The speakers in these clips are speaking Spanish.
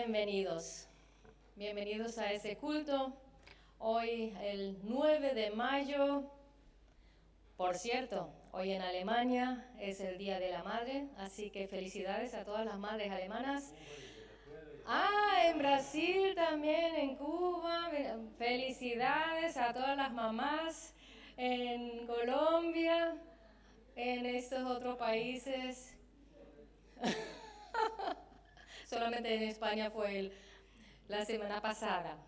Bienvenidos a ese culto. Hoy, el 9 de mayo, por cierto, hoy en Alemania es el Día de la Madre, así que felicidades a todas las madres alemanas. En Brasil también, en Cuba, felicidades a todas las mamás, en Colombia, en estos otros países. Solamente en España fue la semana pasada.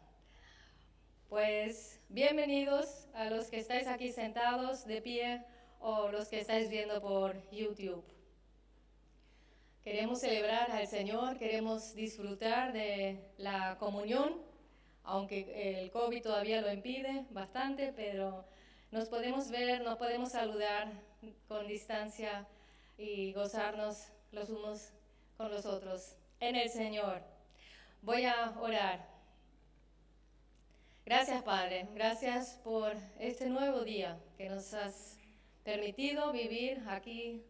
Pues bienvenidos a los que estáis aquí sentados de pie o los que estáis viendo por YouTube. Queremos celebrar al Señor, queremos disfrutar de la comunión, aunque el COVID todavía lo impide bastante, pero nos podemos ver, nos podemos saludar con distancia y gozarnos los unos con los otros en el Señor. Voy a orar. Gracias, Padre, gracias por este nuevo día que nos has permitido vivir aquí.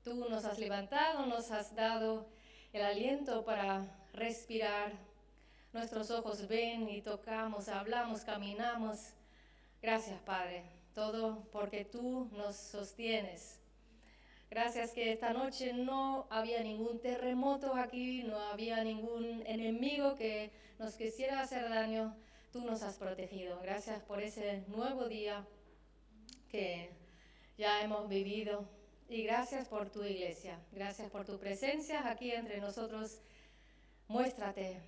Tú nos has levantado, nos has dado el aliento para respirar. Nuestros ojos ven y tocamos, hablamos, caminamos. Gracias, Padre, todo porque tú nos sostienes. Gracias que esta noche no había ningún terremoto aquí, no había ningún enemigo que nos quisiera hacer daño. Tú nos has protegido. Gracias por ese nuevo día que ya hemos vivido. Y gracias por tu iglesia. Gracias por tu presencia aquí entre nosotros. Muéstrate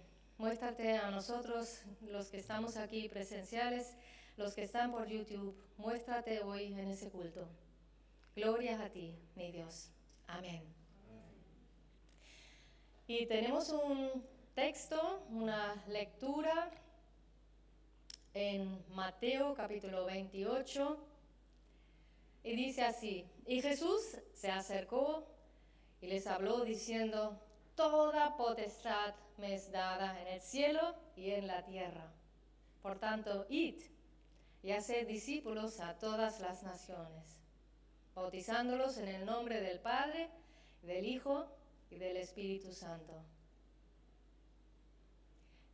a nosotros, los que estamos aquí presenciales, los que están por YouTube. Muéstrate hoy en ese culto. Gloria a ti, mi Dios. Amén. Y tenemos un texto, una lectura en Mateo capítulo 28, y dice así: y Jesús se acercó y les habló diciendo: toda potestad me es dada en el cielo y en la tierra. Por tanto, id y haced discípulos a todas las naciones, bautizándolos en el nombre del Padre, del Hijo y del Espíritu Santo,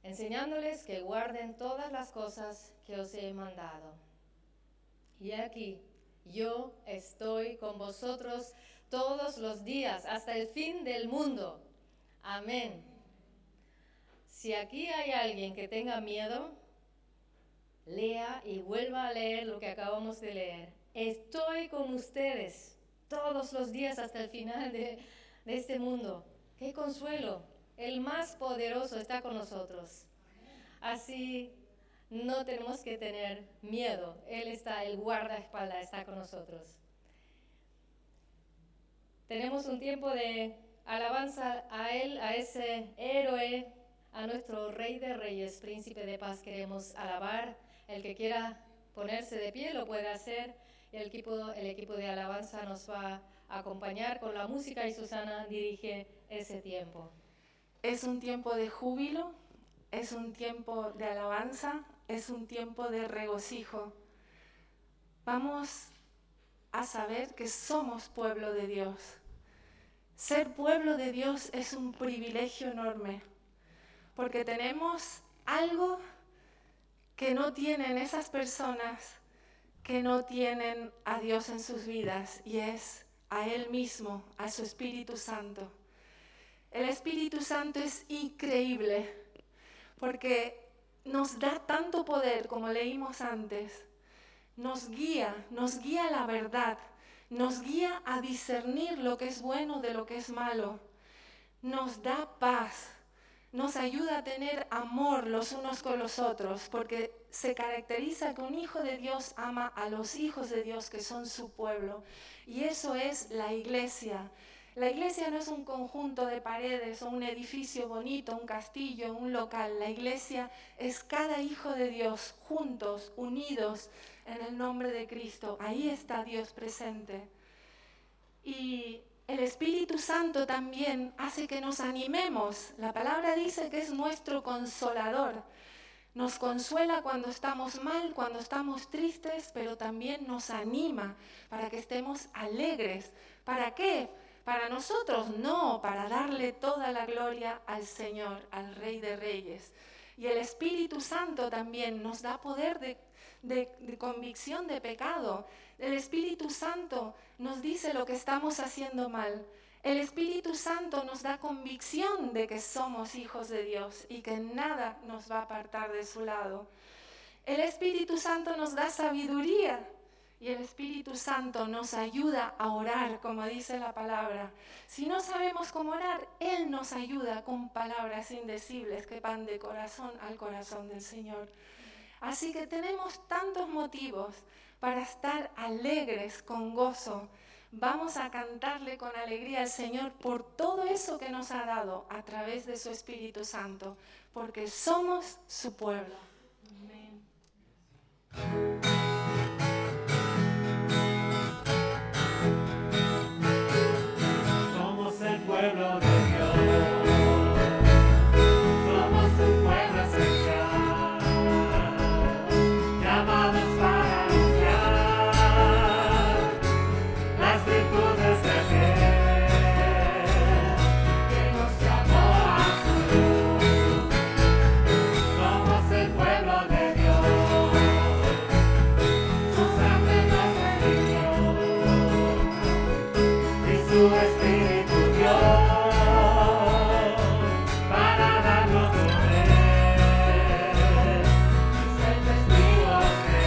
enseñándoles que guarden todas las cosas que os he mandado. Y aquí, yo estoy con vosotros todos los días, hasta el fin del mundo. Amén. Si aquí hay alguien que tenga miedo, lea y vuelva a leer lo que acabamos de leer. Estoy con ustedes todos los días hasta el final de este mundo. ¡Qué consuelo! El más poderoso está con nosotros. Así no tenemos que tener miedo. Él está, el guardaespaldas está con nosotros. Tenemos un tiempo de alabanza a Él, a ese héroe, a nuestro Rey de Reyes, Príncipe de Paz. Queremos alabar. El que quiera ponerse de pie lo puede hacer. El equipo de alabanza nos va a acompañar con la música y Susana dirige ese tiempo. Es un tiempo de júbilo, es un tiempo de alabanza, es un tiempo de regocijo. Vamos a saber que somos pueblo de Dios. Ser pueblo de Dios es un privilegio enorme, porque tenemos algo que no tienen esas personas que no tienen a Dios en sus vidas, y es a Él mismo, a su Espíritu Santo. El Espíritu Santo es increíble, porque nos da tanto poder, como leímos antes. Nos guía a la verdad, nos guía a discernir lo que es bueno de lo que es malo. Nos da paz, nos ayuda a tener amor los unos con los otros, porque se caracteriza que un hijo de Dios ama a los hijos de Dios que son su pueblo. Y eso es la iglesia. La iglesia no es un conjunto de paredes o un edificio bonito, un castillo, un local. La iglesia es cada hijo de Dios juntos, unidos en el nombre de Cristo. Ahí está Dios presente. Y el Espíritu Santo también hace que nos animemos. La palabra dice que es nuestro consolador. Nos consuela cuando estamos mal, cuando estamos tristes, pero también nos anima para que estemos alegres. ¿Para qué? Para nosotros no, para darle toda la gloria al Señor, al Rey de Reyes. Y el Espíritu Santo también nos da poder de convicción de pecado. El Espíritu Santo nos dice lo que estamos haciendo mal. El Espíritu Santo nos da convicción de que somos hijos de Dios y que nada nos va a apartar de su lado. El Espíritu Santo nos da sabiduría. Y el Espíritu Santo nos ayuda a orar, como dice la palabra. Si no sabemos cómo orar, Él nos ayuda con palabras indecibles que van de corazón al corazón del Señor. Así que tenemos tantos motivos para estar alegres, con gozo. Vamos a cantarle con alegría al Señor por todo eso que nos ha dado a través de su Espíritu Santo, porque somos su pueblo. Amén. Pueblo de Dios, somos un pueblo esencial, llamados para anunciar las virtudes de aquel que nos llamó a su luz. Somos el pueblo de Dios, su sangre nos redimió y su Espíritu para darnos poder y ser testigos de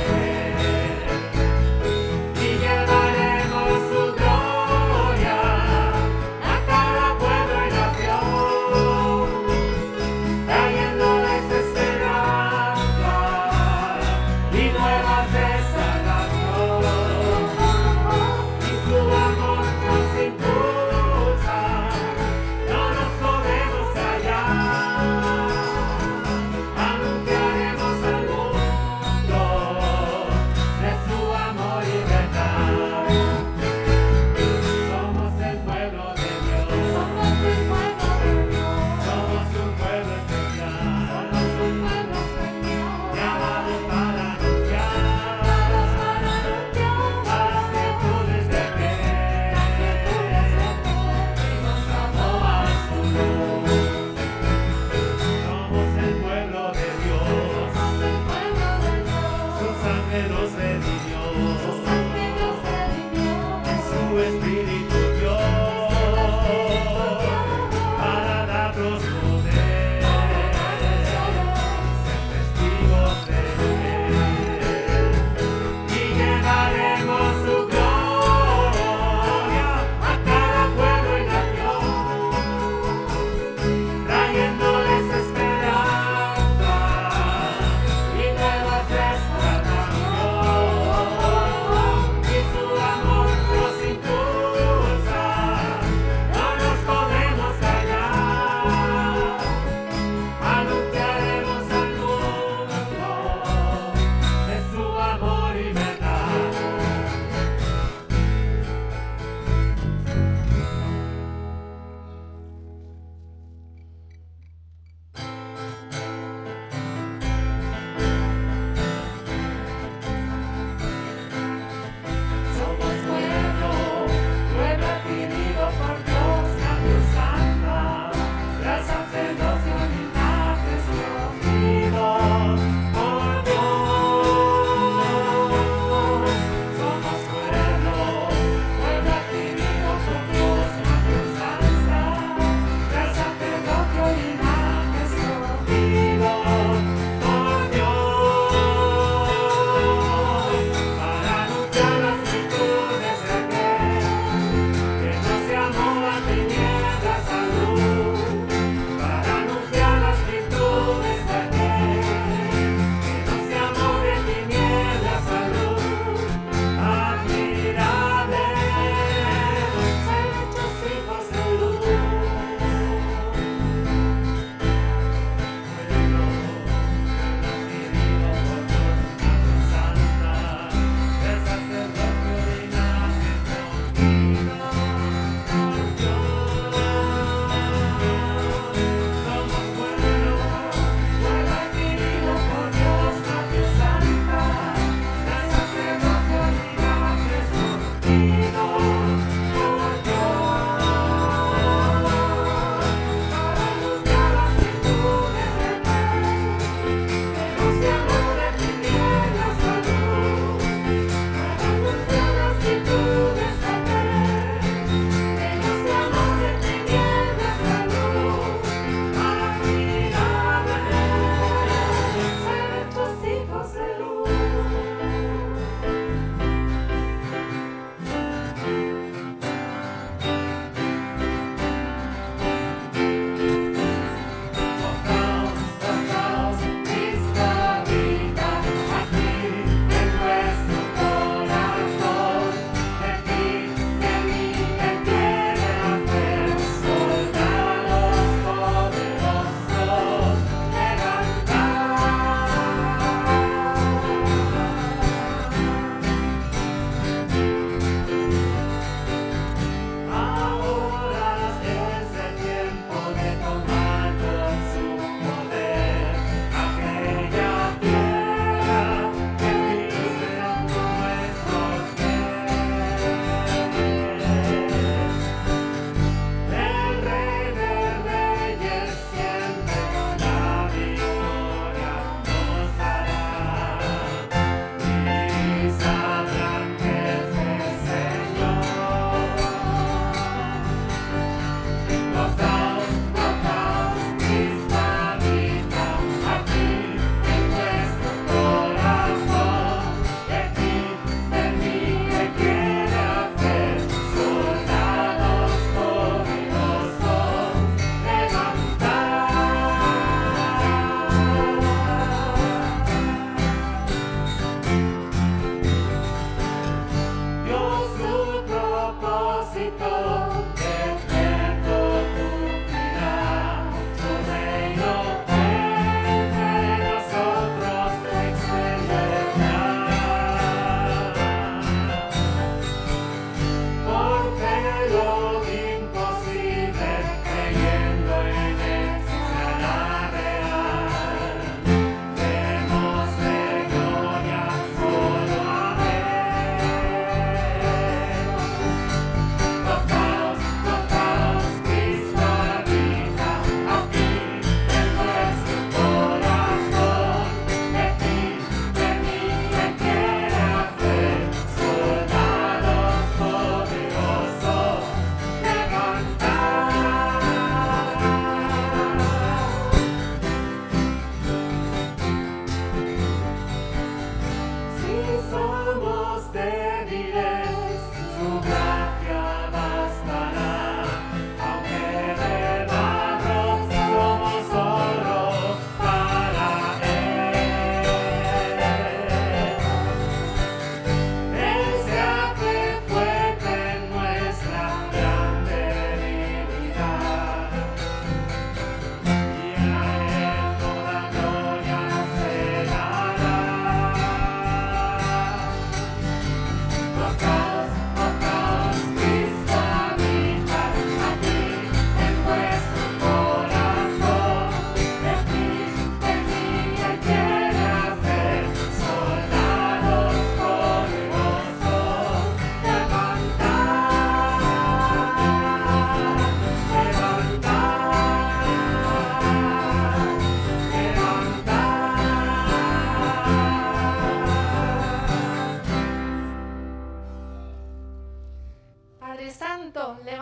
Él, y llevaremos su gloria a cada pueblo y nación, trayéndoles esperanza y nuevas de salvación, y su amor nos impulsa. No nos podemos callar, anunciaremos al mundo de su amor y verdad. Somos el pueblo de Dios, somos el pueblo de Dios, somos un pueblo especial, somos un pueblo especial, llamados para anunciar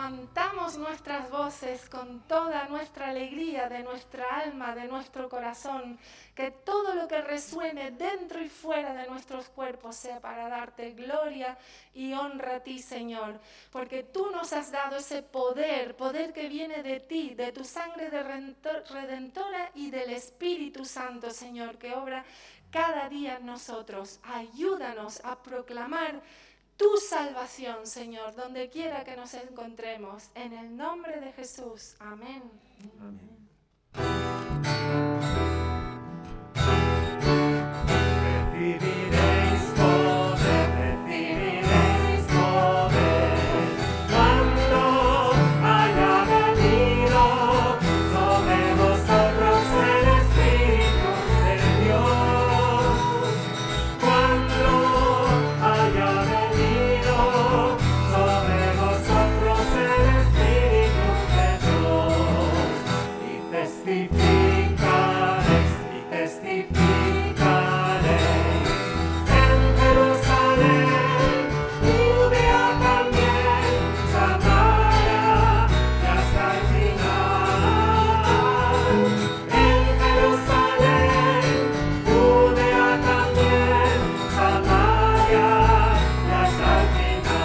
levantamos nuestras voces con toda nuestra alegría de nuestra alma, de nuestro corazón, que todo lo que resuene dentro y fuera de nuestros cuerpos sea para darte gloria y honra a ti, Señor, porque tú nos has dado ese poder que viene de ti, de tu sangre redentora y del Espíritu Santo, Señor, que obra cada día en nosotros. Ayúdanos a proclamar tu salvación, Señor, donde quiera que nos encontremos. En el nombre de Jesús. Amén. Amén. Recibiréis poder, recibiréis poder, cuando haya venido sobre vosotros el Espíritu de Dios. Cuando haya venido sobre vosotros el Espíritu de Dios, y testificaréis, en Jerusalén, Judea también, Samaria y hasta el final. En Jerusalén, Judea también, Samaria y hasta el final.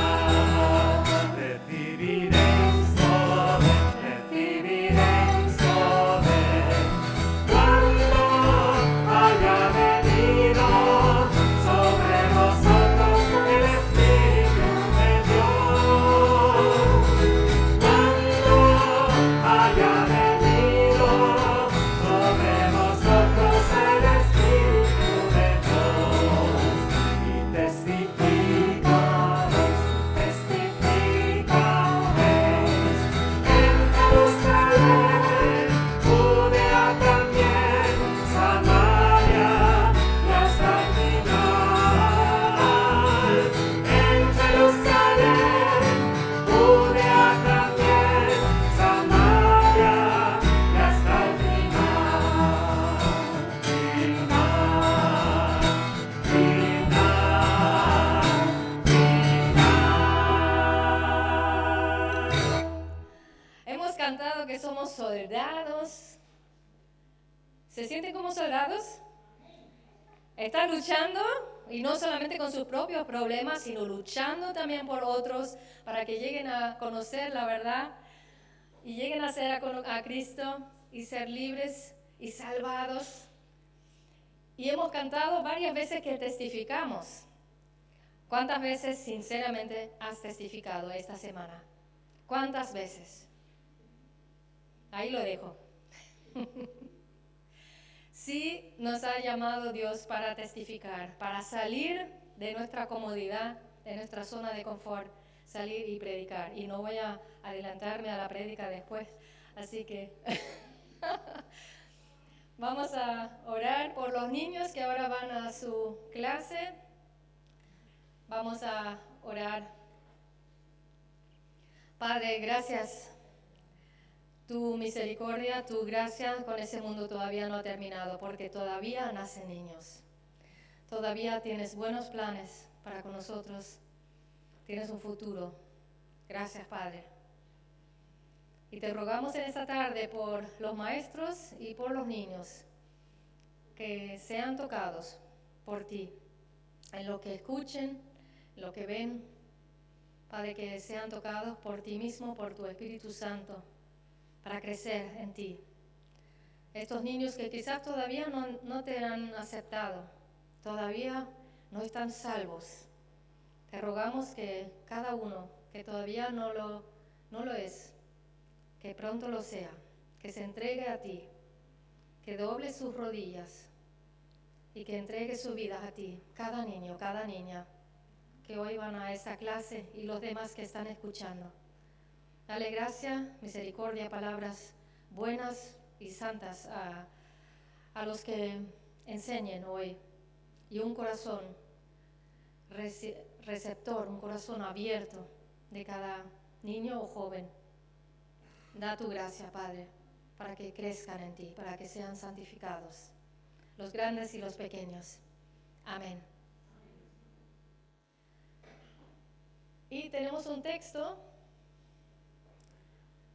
Recibiréis poder, recibiréis poder, cuando haya venido sobre vosotros el Espíritu de Dios. Cuando haya venido sobre vosotros el Espíritu de Dios, y testificaréis, en Jerusalén, Judea también, Samaria y hasta el final. En Jerusalén, Judea también, Samaria y hasta el final. Hemos cantado que somos soldados. ¿Se sienten como soldados? Están luchando, y no solamente con sus propios problemas, sino luchando también por otros, para que lleguen a conocer la verdad y lleguen a ser a Cristo y ser libres y salvados. Y hemos cantado varias veces que testificamos. ¿Cuántas veces sinceramente has testificado esta semana? ¿Cuántas veces? Ahí lo dejo. Sí nos ha llamado Dios para testificar, para salir de nuestra comodidad, de nuestra zona de confort, salir y predicar. Y no voy a adelantarme a la prédica después, así que vamos a orar por los niños que ahora van a su clase. Vamos a orar. Padre, gracias. Tu misericordia, tu gracia con ese mundo todavía no ha terminado, porque todavía nacen niños. Todavía tienes buenos planes para con nosotros. Tienes un futuro. Gracias, Padre. Y te rogamos en esta tarde por los maestros y por los niños, que sean tocados por ti, en lo que escuchen, lo que ven. Padre, que sean tocados por ti mismo, por tu Espíritu Santo, para crecer en ti. Estos niños que quizás todavía no te han aceptado, todavía no están salvos. Te rogamos que cada uno que todavía no lo es, que pronto lo sea, que se entregue a ti, que doble sus rodillas y que entregue su vida a ti, cada niño, cada niña que hoy van a esta clase y los demás que están escuchando. Dale gracia, misericordia, palabras buenas y santas a los que enseñen hoy, y un corazón receptor, un corazón abierto de cada niño o joven. Da tu gracia, Padre, para que crezcan en ti, para que sean santificados, los grandes y los pequeños. Amén. Y tenemos un texto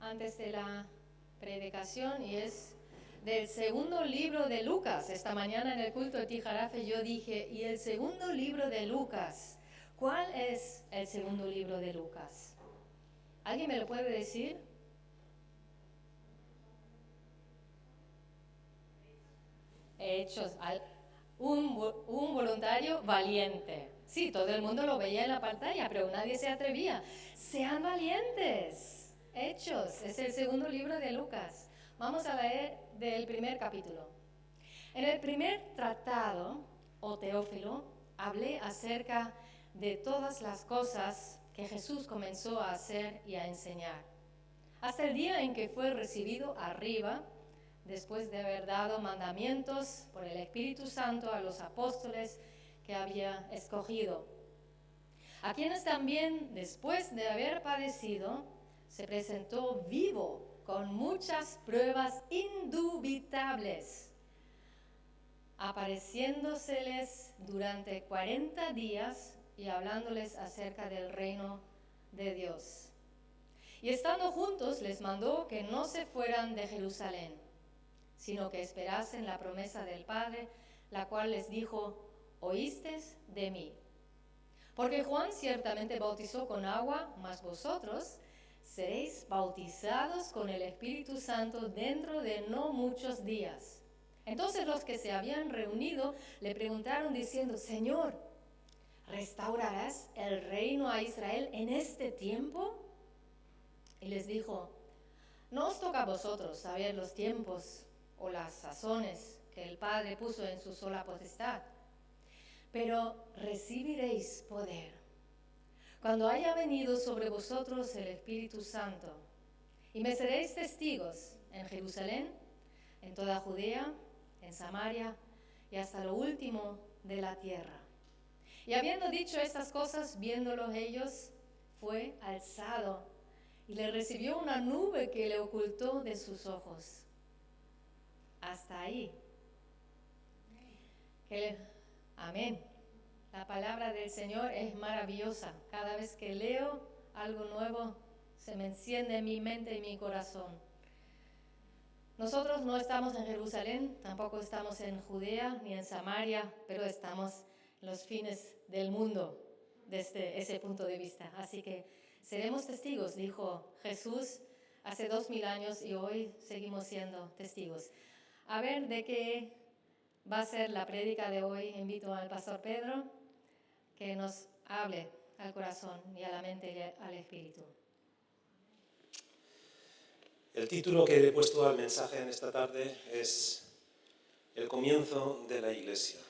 antes de la predicación y es del segundo libro de Lucas. Esta mañana en el culto de Tijarafe yo dije, ¿y el segundo libro de Lucas? ¿Cuál es el segundo libro de Lucas? ¿Alguien me lo puede decir? Hechos, un voluntario valiente. Sí, todo el mundo lo veía en la pantalla, pero nadie se atrevía. Sean valientes. Hechos, es el segundo libro de Lucas. Vamos a leer del primer capítulo. En el primer tratado, o Teófilo, hablé acerca de todas las cosas que Jesús comenzó a hacer y a enseñar, hasta el día en que fue recibido arriba, después de haber dado mandamientos por el Espíritu Santo a los apóstoles que había escogido, a quienes también, después de haber padecido, se presentó vivo con muchas pruebas indubitables, apareciéndoseles durante 40 días y hablándoles acerca del reino de Dios. Y estando juntos les mandó que no se fueran de Jerusalén, sino que esperasen la promesa del Padre, la cual les dijo, oísteis de mí. Porque Juan ciertamente bautizó con agua, mas vosotros seréis bautizados con el Espíritu Santo dentro de no muchos días. Entonces los que se habían reunido le preguntaron diciendo, Señor, ¿restaurarás el reino a Israel en este tiempo? Y les dijo, no os toca a vosotros saber los tiempos o las sazones que el Padre puso en su sola potestad, pero recibiréis poder cuando haya venido sobre vosotros el Espíritu Santo, y me seréis testigos en Jerusalén, en toda Judea, en Samaria y hasta lo último de la tierra. Y habiendo dicho estas cosas, viéndolos ellos, fue alzado y le recibió una nube que le ocultó de sus ojos. Hasta ahí. Amén. La palabra del Señor es maravillosa. Cada vez que leo algo nuevo, se me enciende en mi mente y mi corazón. Nosotros no estamos en Jerusalén, tampoco estamos en Judea ni en Samaria, pero estamos en los fines del mundo desde ese punto de vista. Así que seremos testigos, dijo Jesús hace 2000 años y hoy seguimos siendo testigos. A ver de qué va a ser la prédica de hoy. Invito al pastor Pedro que nos hable al corazón y a la mente y al espíritu. El título que he puesto al mensaje en esta tarde es El comienzo de la Iglesia,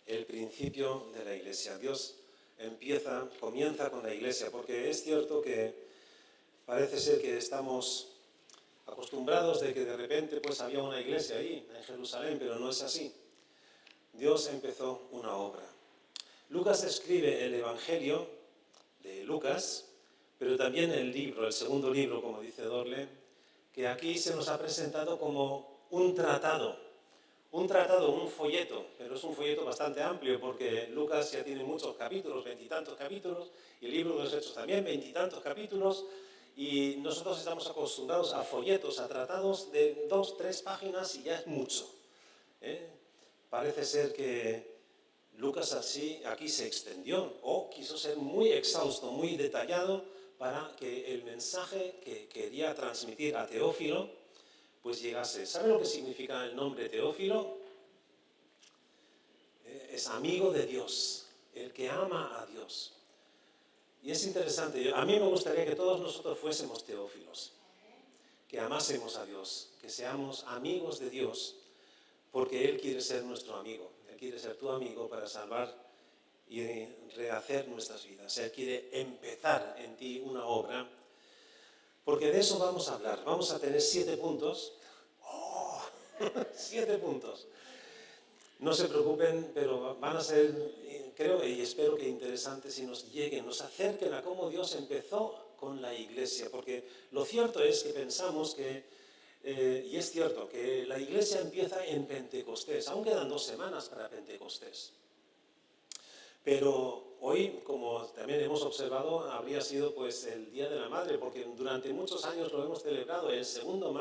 el principio de la Iglesia. Dios comienza con la Iglesia, porque es cierto que parece ser que estamos acostumbrados de que de repente pues había una iglesia ahí en Jerusalén, pero no es así. Dios empezó una obra. Lucas escribe el Evangelio de Lucas, pero también el libro, el segundo libro, como dice Dorle, que aquí se nos ha presentado como un tratado, un folleto, pero es un folleto bastante amplio porque Lucas ya tiene muchos capítulos, 20 y tantos capítulos, y el libro de los Hechos también, 20 y tantos capítulos, y nosotros estamos acostumbrados a folletos, a tratados de 2-3 páginas y ya es mucho. Parece ser que Lucas aquí se extendió o quiso ser muy exhausto, muy detallado para que el mensaje que quería transmitir a Teófilo pues llegase. ¿Sabe lo que significa el nombre Teófilo? Es amigo de Dios, el que ama a Dios. Y es interesante, a mí me gustaría que todos nosotros fuésemos Teófilos, que amásemos a Dios, que seamos amigos de Dios, porque Él quiere ser nuestro amigo, Él quiere ser tu amigo para salvar y rehacer nuestras vidas. Él quiere empezar en ti una obra, porque de eso vamos a hablar. Vamos a tener 7 puntos. 7 puntos. No se preocupen, pero van a ser, creo y espero que interesantes y nos lleguen, nos acerquen a cómo Dios empezó con la Iglesia. Porque lo cierto es que pensamos que, y es cierto, que la Iglesia empieza en Pentecostés. Aún quedan 2 semanas para Pentecostés. Pero hoy, como también hemos observado, habría sido pues el Día de la Madre, porque durante muchos años lo hemos celebrado el segundo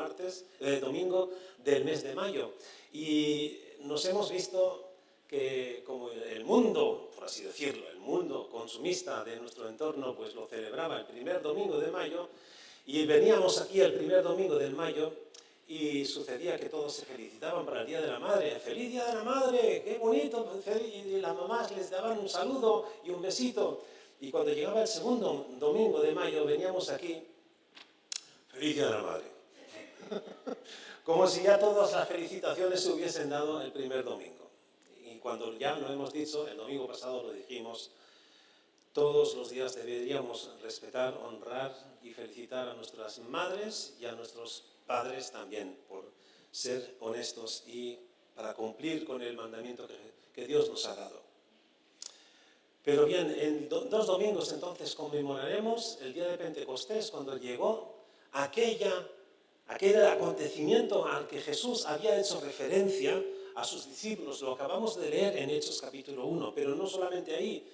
domingo del mes de mayo. Y nos hemos visto que como el mundo, por así decirlo, el mundo consumista de nuestro entorno, pues lo celebraba el primer domingo de mayo, y veníamos aquí el primer domingo de mayo, y sucedía que todos se felicitaban para el Día de la Madre. ¡Feliz Día de la Madre! ¡Qué bonito! Y las mamás les daban un saludo y un besito. Y cuando llegaba el segundo domingo de mayo, veníamos aquí, ¡Feliz Día de la Madre! Como si ya todas las felicitaciones se hubiesen dado el primer domingo. Y cuando ya lo hemos dicho, el domingo pasado lo dijimos, todos los días deberíamos respetar, honrar y felicitar a nuestras madres y a nuestros padres también, por ser honestos y para cumplir con el mandamiento que Dios nos ha dado. Pero bien, en 2 domingos entonces conmemoraremos el día de Pentecostés, cuando llegó aquel acontecimiento al que Jesús había hecho referencia a sus discípulos. Lo acabamos de leer en Hechos capítulo 1, pero no solamente ahí,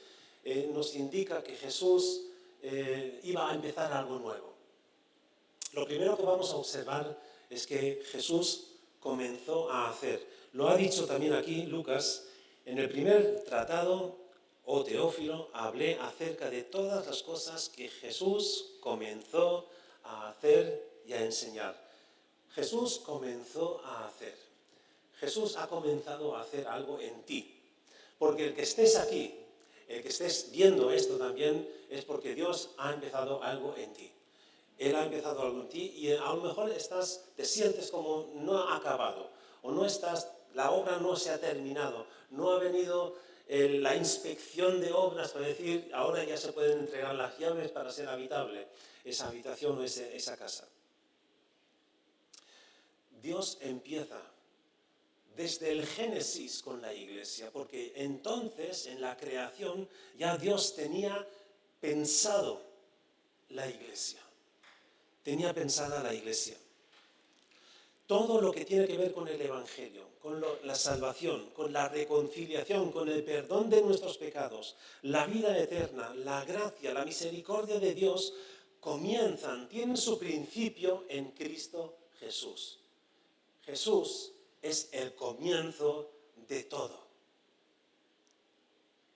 nos indica que Jesús iba a empezar algo nuevo. Lo primero que vamos a observar es que Jesús comenzó a hacer. Lo ha dicho también aquí Lucas, en el primer tratado, oh Teófilo, hablé acerca de todas las cosas que Jesús comenzó a hacer y a enseñar. Jesús comenzó a hacer. Jesús ha comenzado a hacer algo en ti. Porque el que estés aquí, el que estés viendo esto también, es porque Dios ha empezado algo en ti. Él ha empezado algo en ti y a lo mejor te sientes como no ha acabado, o la obra no se ha terminado, no ha venido la inspección de obras para decir, ahora ya se pueden entregar las llaves para ser habitable esa habitación o esa casa. Dios empieza desde el Génesis con la Iglesia, porque entonces en la creación ya Dios tenía pensado la Iglesia. Tenía pensada la Iglesia. Todo lo que tiene que ver con el Evangelio, con la salvación, con la reconciliación, con el perdón de nuestros pecados, la vida eterna, la gracia, la misericordia de Dios, tienen su principio en Cristo Jesús. Jesús es el comienzo de todo.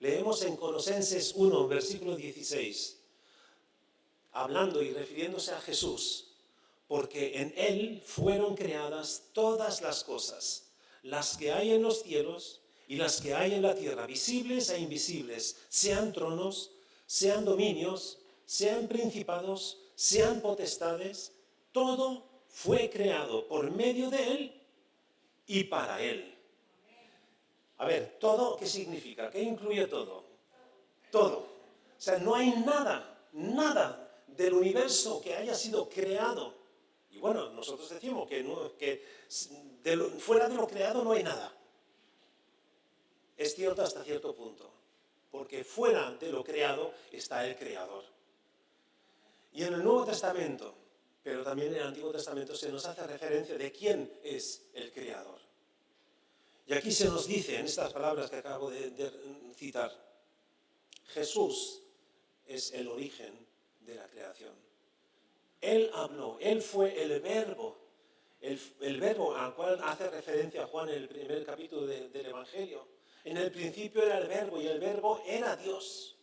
Leemos en Colosenses 1, versículo 16, hablando y refiriéndose a Jesús, porque en Él fueron creadas todas las cosas, las que hay en los cielos y las que hay en la tierra, visibles e invisibles, sean tronos, sean dominios, sean principados, sean potestades, todo fue creado por medio de Él y para Él. A ver, ¿todo qué significa? ¿Qué incluye todo? Todo. O sea, no hay nada del universo que haya sido creado. Y bueno, nosotros decimos que fuera de lo creado no hay nada. Es cierto hasta cierto punto, porque fuera de lo creado está el Creador. Y en el Nuevo Testamento, pero también en el Antiguo Testamento, se nos hace referencia de quién es el Creador. Y aquí se nos dice, en estas palabras que acabo de citar, Jesús es el origen de la creación. Él habló, Él fue el verbo al cual hace referencia Juan en el primer capítulo del Evangelio. En el principio era el verbo y el verbo era Dios.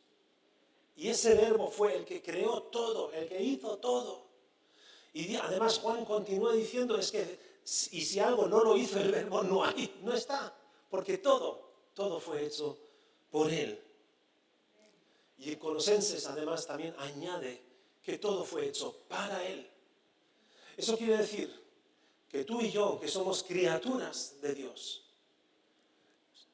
Y ese verbo fue el que creó todo, el que hizo todo. Y además Juan continúa diciendo, y si algo no lo hizo el verbo, no está, porque todo fue hecho por Él. Y en Colosenses además también añade que todo fue hecho para Él. Eso quiere decir que tú y yo, que somos criaturas de Dios,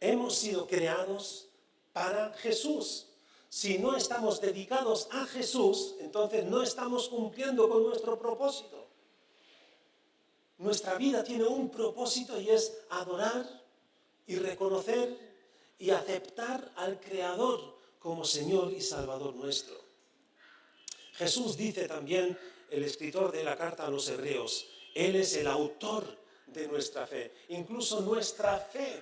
hemos sido creados para Jesús. Si no estamos dedicados a Jesús, entonces no estamos cumpliendo con nuestro propósito. Nuestra vida tiene un propósito y es adorar y reconocer y aceptar al Creador como Señor y Salvador nuestro. Jesús dice también, el escritor de la carta a los Hebreos, Él es el autor de nuestra fe. Incluso nuestra fe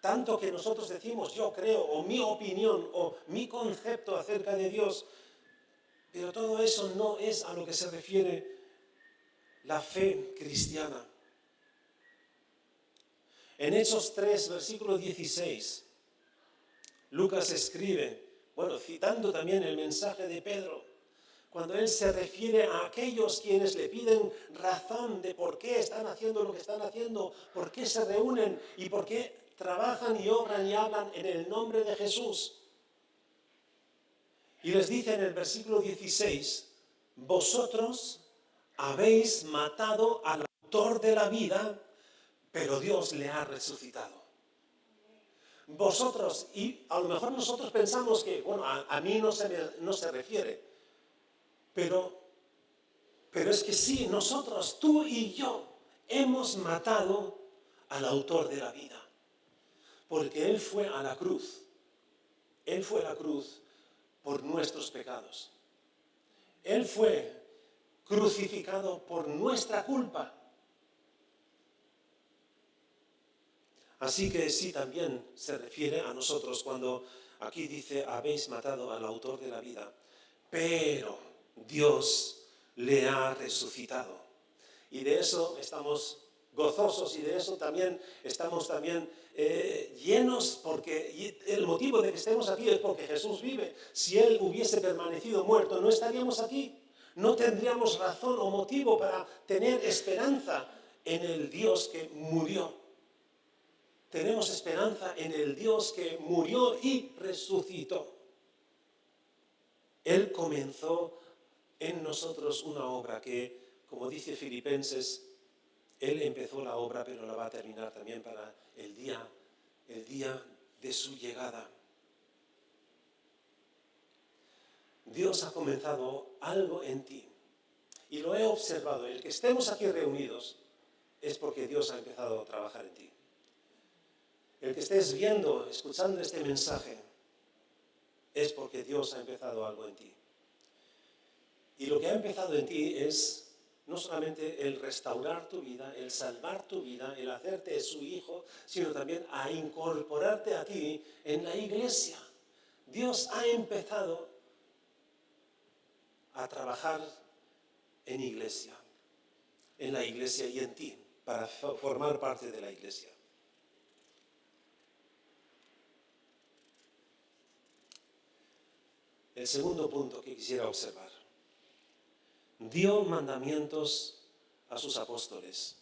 tanto que nosotros decimos yo creo, o mi opinión, o mi concepto acerca de Dios, pero todo eso no es a lo que se refiere la fe cristiana. En Hechos 3, versículo 16, Lucas escribe, citando también el mensaje de Pedro, cuando él se refiere a aquellos quienes le piden razón de por qué están haciendo lo que están haciendo, por qué se reúnen y por qué trabajan y obran y hablan en el nombre de Jesús. Y les dice en el versículo 16, vosotros habéis matado al autor de la vida, pero Dios le ha resucitado. Vosotros, y a lo mejor nosotros pensamos que, a mí no se refiere, pero es que sí, nosotros, tú y yo, hemos matado al autor de la vida, porque Él fue a la cruz. Él fue a la cruz por nuestros pecados. Él fue crucificado por nuestra culpa. Así que sí, también se refiere a nosotros cuando aquí dice, habéis matado al autor de la vida, pero Dios le ha resucitado. Y de eso estamos gozosos y de eso también estamos llenos, porque el motivo de que estemos aquí es porque Jesús vive. Si Él hubiese permanecido muerto, no estaríamos aquí. No tendríamos razón o motivo para tener esperanza en el Dios que murió. Tenemos esperanza en el Dios que murió y resucitó. Él comenzó en nosotros una obra que, como dice Filipenses, Él empezó la obra, pero la va a terminar también para el día de su llegada. Dios ha comenzado algo en ti. Y lo he observado. El que estemos aquí reunidos es porque Dios ha empezado a trabajar en ti. El que estés viendo, escuchando este mensaje, es porque Dios ha empezado algo en ti. Y lo que ha empezado en ti es no solamente el restaurar tu vida, el salvar tu vida, el hacerte su hijo, sino también a incorporarte a ti en la iglesia. Dios ha empezado a trabajar en la iglesia y en ti, para formar parte de la iglesia. El segundo punto que quisiera observar. Dio mandamientos a sus apóstoles.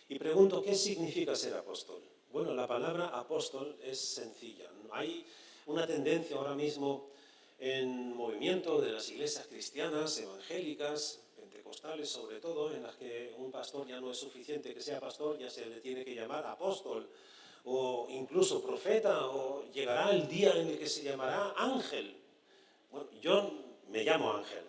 Y pregunto, ¿qué significa ser apóstol? Bueno, la palabra apóstol es sencilla. Hay una tendencia ahora mismo en movimiento de las iglesias cristianas, evangélicas, pentecostales sobre todo, en las que un pastor ya no es suficiente que sea pastor, ya se le tiene que llamar apóstol, o incluso profeta, o llegará el día en el que se llamará ángel. Bueno, yo me llamo Ángel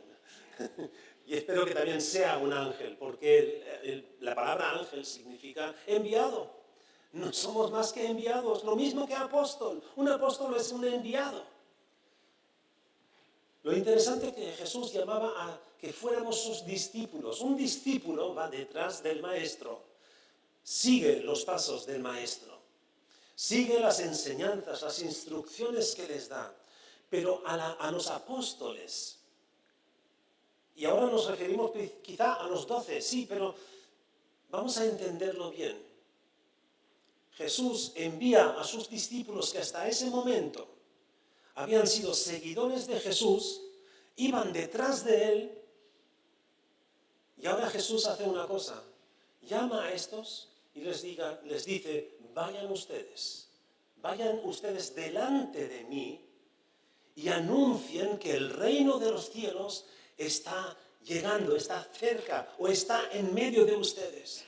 y espero que también sea un ángel, porque la palabra ángel significa enviado. No somos más que enviados, lo mismo que apóstol. Un apóstol es un enviado. Lo interesante es que Jesús llamaba a que fuéramos sus discípulos. Un discípulo va detrás del maestro, sigue los pasos del maestro, sigue las enseñanzas, las instrucciones que les da. Pero a los apóstoles, y ahora nos referimos quizá a los 12, sí, pero vamos a entenderlo bien. Jesús envía a sus discípulos que hasta ese momento habían sido seguidores de Jesús, iban detrás de Él, y ahora Jesús hace una cosa, llama a estos y les dice, vayan ustedes delante de mí, y anuncien que el reino de los cielos está llegando, está cerca o está en medio de ustedes.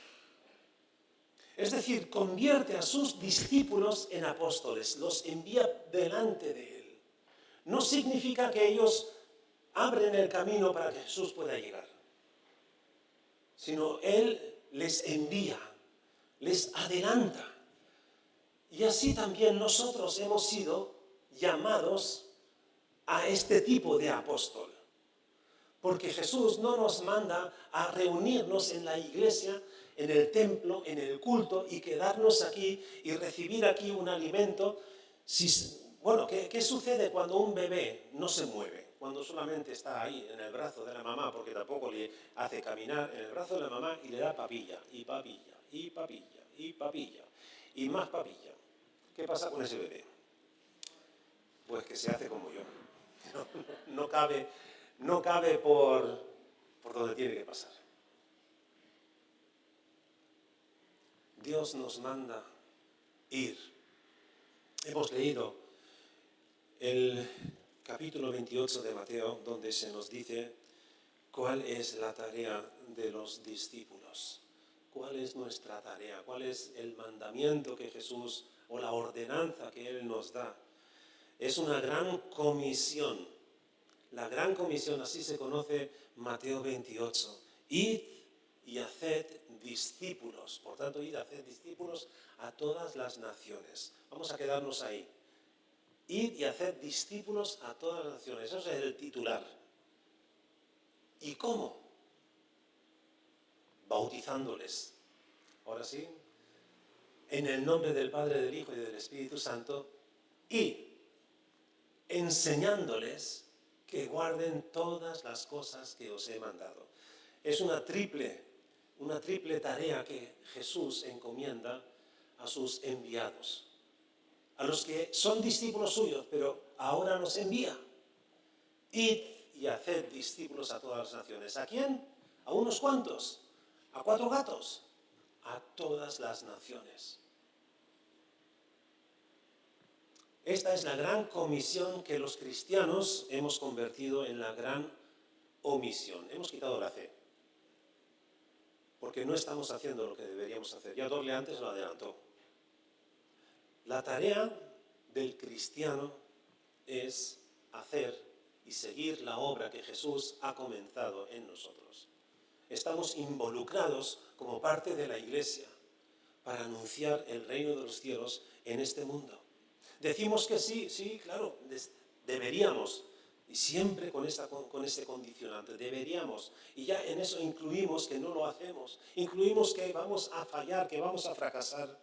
Es decir, convierte a sus discípulos en apóstoles, los envía delante de Él. No significa que ellos abren el camino para que Jesús pueda llegar, sino Él les envía, les adelanta. Y así también nosotros hemos sido llamados a este tipo de apóstol. Porque Jesús no nos manda a reunirnos en la iglesia en el templo, en el culto, y quedarnos aquí y recibir aquí un alimento. Bueno, ¿qué sucede cuando un bebé no se mueve? Cuando solamente está ahí en el brazo de la mamá, porque tampoco le hace caminar, en el brazo de la mamá, y le da papilla, y papilla, y papilla, y papilla, y más papilla. ¿Qué pasa con ese bebé? Pues que se hace como yo. No cabe por donde tiene que pasar. Dios nos manda ir. Hemos leído el capítulo 28 de Mateo, donde se nos dice cuál es la tarea de los discípulos. ¿Cuál es nuestra tarea? ¿Cuál es el mandamiento que Jesús, o la ordenanza que Él nos da? Es una gran comisión. La gran comisión, así se conoce Mateo 28. Id y haced discípulos. Por tanto, id y haced discípulos a todas las naciones. Vamos a quedarnos ahí. Id y haced discípulos a todas las naciones. Eso es el titular. ¿Y cómo? Bautizándoles. Ahora sí. En el nombre del Padre, del Hijo y del Espíritu Santo. Y enseñándoles que guarden todas las cosas que os he mandado. Es una triple tarea que Jesús encomienda a sus enviados, a los que son discípulos suyos, pero ahora nos envía. Id y haced discípulos a todas las naciones. ¿A quién? ¿A unos cuantos? ¿A 4 gatos? A todas las naciones. Esta es la gran comisión que los cristianos hemos convertido en la gran omisión. Hemos quitado la C, porque no estamos haciendo lo que deberíamos hacer. Ya Doble antes lo adelantó. La tarea del cristiano es hacer y seguir la obra que Jesús ha comenzado en nosotros. Estamos involucrados como parte de la Iglesia para anunciar el reino de los cielos en este mundo. Decimos que sí, claro, deberíamos, y siempre con este condicionante, deberíamos, y ya en eso incluimos que no lo hacemos, incluimos que vamos a fallar, que vamos a fracasar.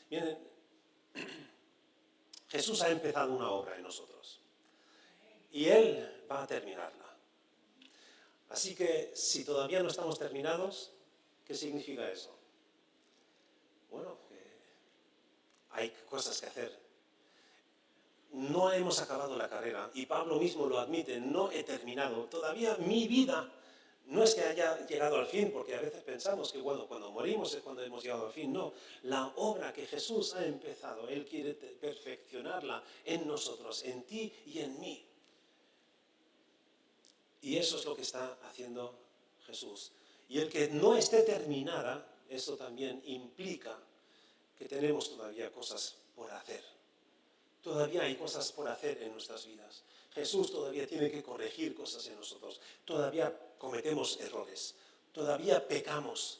Miren, Jesús ha empezado una obra en nosotros, y Él va a terminarla. Así que si todavía no estamos terminados, ¿qué significa eso? Bueno, hay cosas que hacer. No hemos acabado la carrera, y Pablo mismo lo admite, no he terminado. Todavía mi vida no es que haya llegado al fin, porque a veces pensamos que bueno, cuando morimos es cuando hemos llegado al fin. No, la obra que Jesús ha empezado, Él quiere perfeccionarla en nosotros, en ti y en mí. Y eso es lo que está haciendo Jesús. Y el que no esté terminada, eso también implica que tenemos todavía cosas por hacer. Todavía hay cosas por hacer en nuestras vidas. Jesús todavía tiene que corregir cosas en nosotros. Todavía cometemos errores. Todavía pecamos.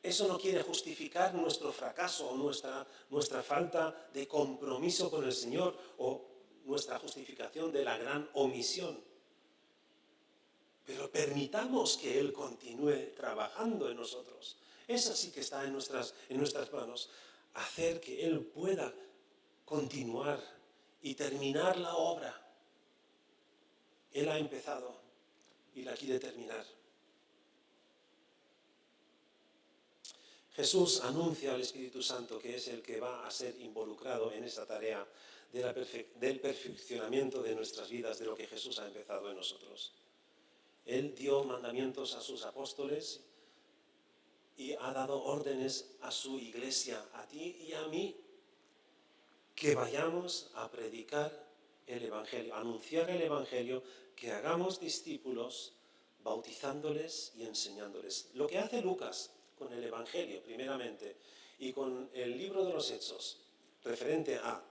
Eso no quiere justificar nuestro fracaso o nuestra falta de compromiso con el Señor o nuestra justificación de la gran omisión. Pero permitamos que Él continúe trabajando en nosotros. Eso sí que está en nuestras manos. Hacer que Él pueda continuar y terminar la obra. Él ha empezado y la quiere terminar. Jesús anuncia al Espíritu Santo que es el que va a ser involucrado en esa tarea del perfeccionamiento de nuestras vidas, de lo que Jesús ha empezado en nosotros. Él dio mandamientos a sus apóstoles y ha dado órdenes a su iglesia, a ti y a mí, que vayamos a predicar el Evangelio, a anunciar el Evangelio, que hagamos discípulos, bautizándoles y enseñándoles. Lo que hace Lucas con el Evangelio, primeramente, y con el libro de los Hechos, referente a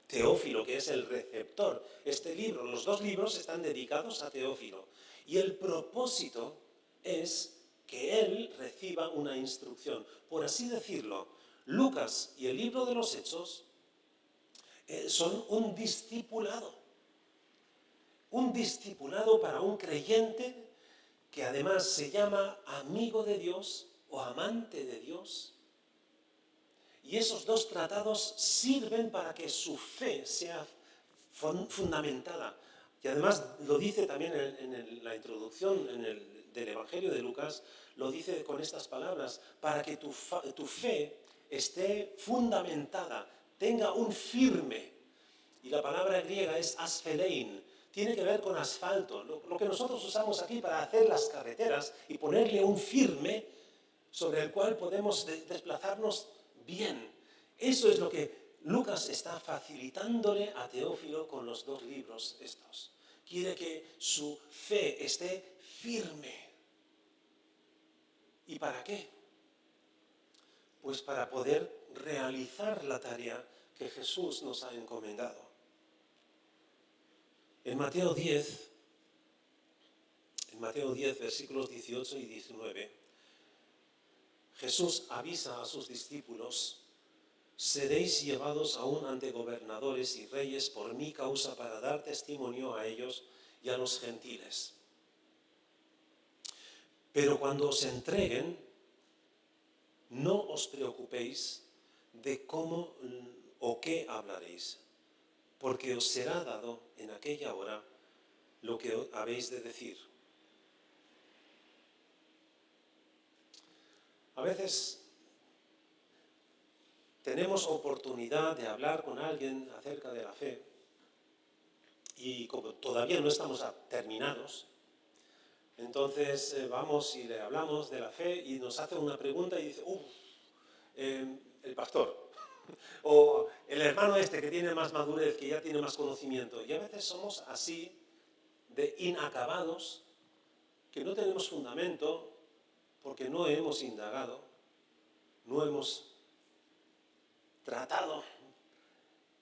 Teófilo, que es el receptor. Este libro, los 2 libros están dedicados a Teófilo. Y el propósito es que él reciba una instrucción. Por así decirlo, Lucas y el libro de los Hechos son un discipulado para un creyente que además se llama amigo de Dios o amante de Dios. Y esos dos tratados sirven para que su fe sea fundamentada. Y además lo dice también en la introducción del Evangelio de Lucas, lo dice con estas palabras, para que tu fe esté fundamentada, tenga un firme. Y la palabra griega es asphelein, tiene que ver con asfalto, lo que nosotros usamos aquí para hacer las carreteras y ponerle un firme sobre el cual podemos desplazarnos bien. Eso es lo que Lucas está facilitándole a Teófilo con los dos libros estos. Quiere que su fe esté firme. ¿Y para qué? Pues para poder realizar la tarea que Jesús nos ha encomendado. En Mateo 10, versículos 18 y 19, Jesús avisa a sus discípulos: seréis llevados aún ante gobernadores y reyes por mi causa para dar testimonio a ellos y a los gentiles. Pero cuando os entreguen, no os preocupéis de cómo o qué hablaréis, porque os será dado en aquella hora lo que habéis de decir. A veces tenemos oportunidad de hablar con alguien acerca de la fe y como todavía no estamos terminados, entonces vamos y le hablamos de la fe y nos hace una pregunta y dice, el pastor, o el hermano este que tiene más madurez, que ya tiene más conocimiento. Y a veces somos así de inacabados, que no tenemos fundamento porque no hemos indagado, no hemos tratado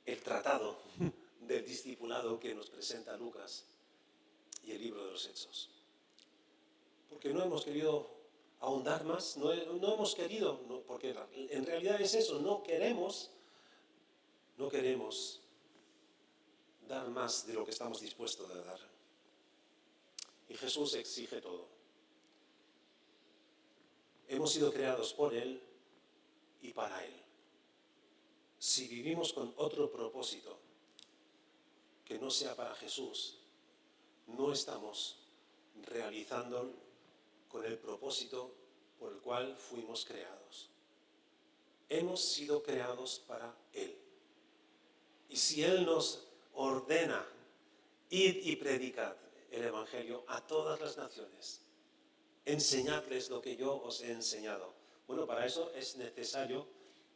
el tratado del discipulado que nos presenta Lucas y el libro de los Hechos. Porque no hemos querido ahondar más, no hemos querido, porque en realidad es eso, no queremos dar más de lo que estamos dispuestos a dar. Y Jesús exige todo. Hemos sido creados por Él y para Él. Si vivimos con otro propósito que no sea para Jesús, no estamos realizando con el propósito por el cual fuimos creados. Hemos sido creados para Él. Y si Él nos ordena, id y predicad el Evangelio a todas las naciones, enseñadles lo que yo os he enseñado. Bueno, para eso es necesario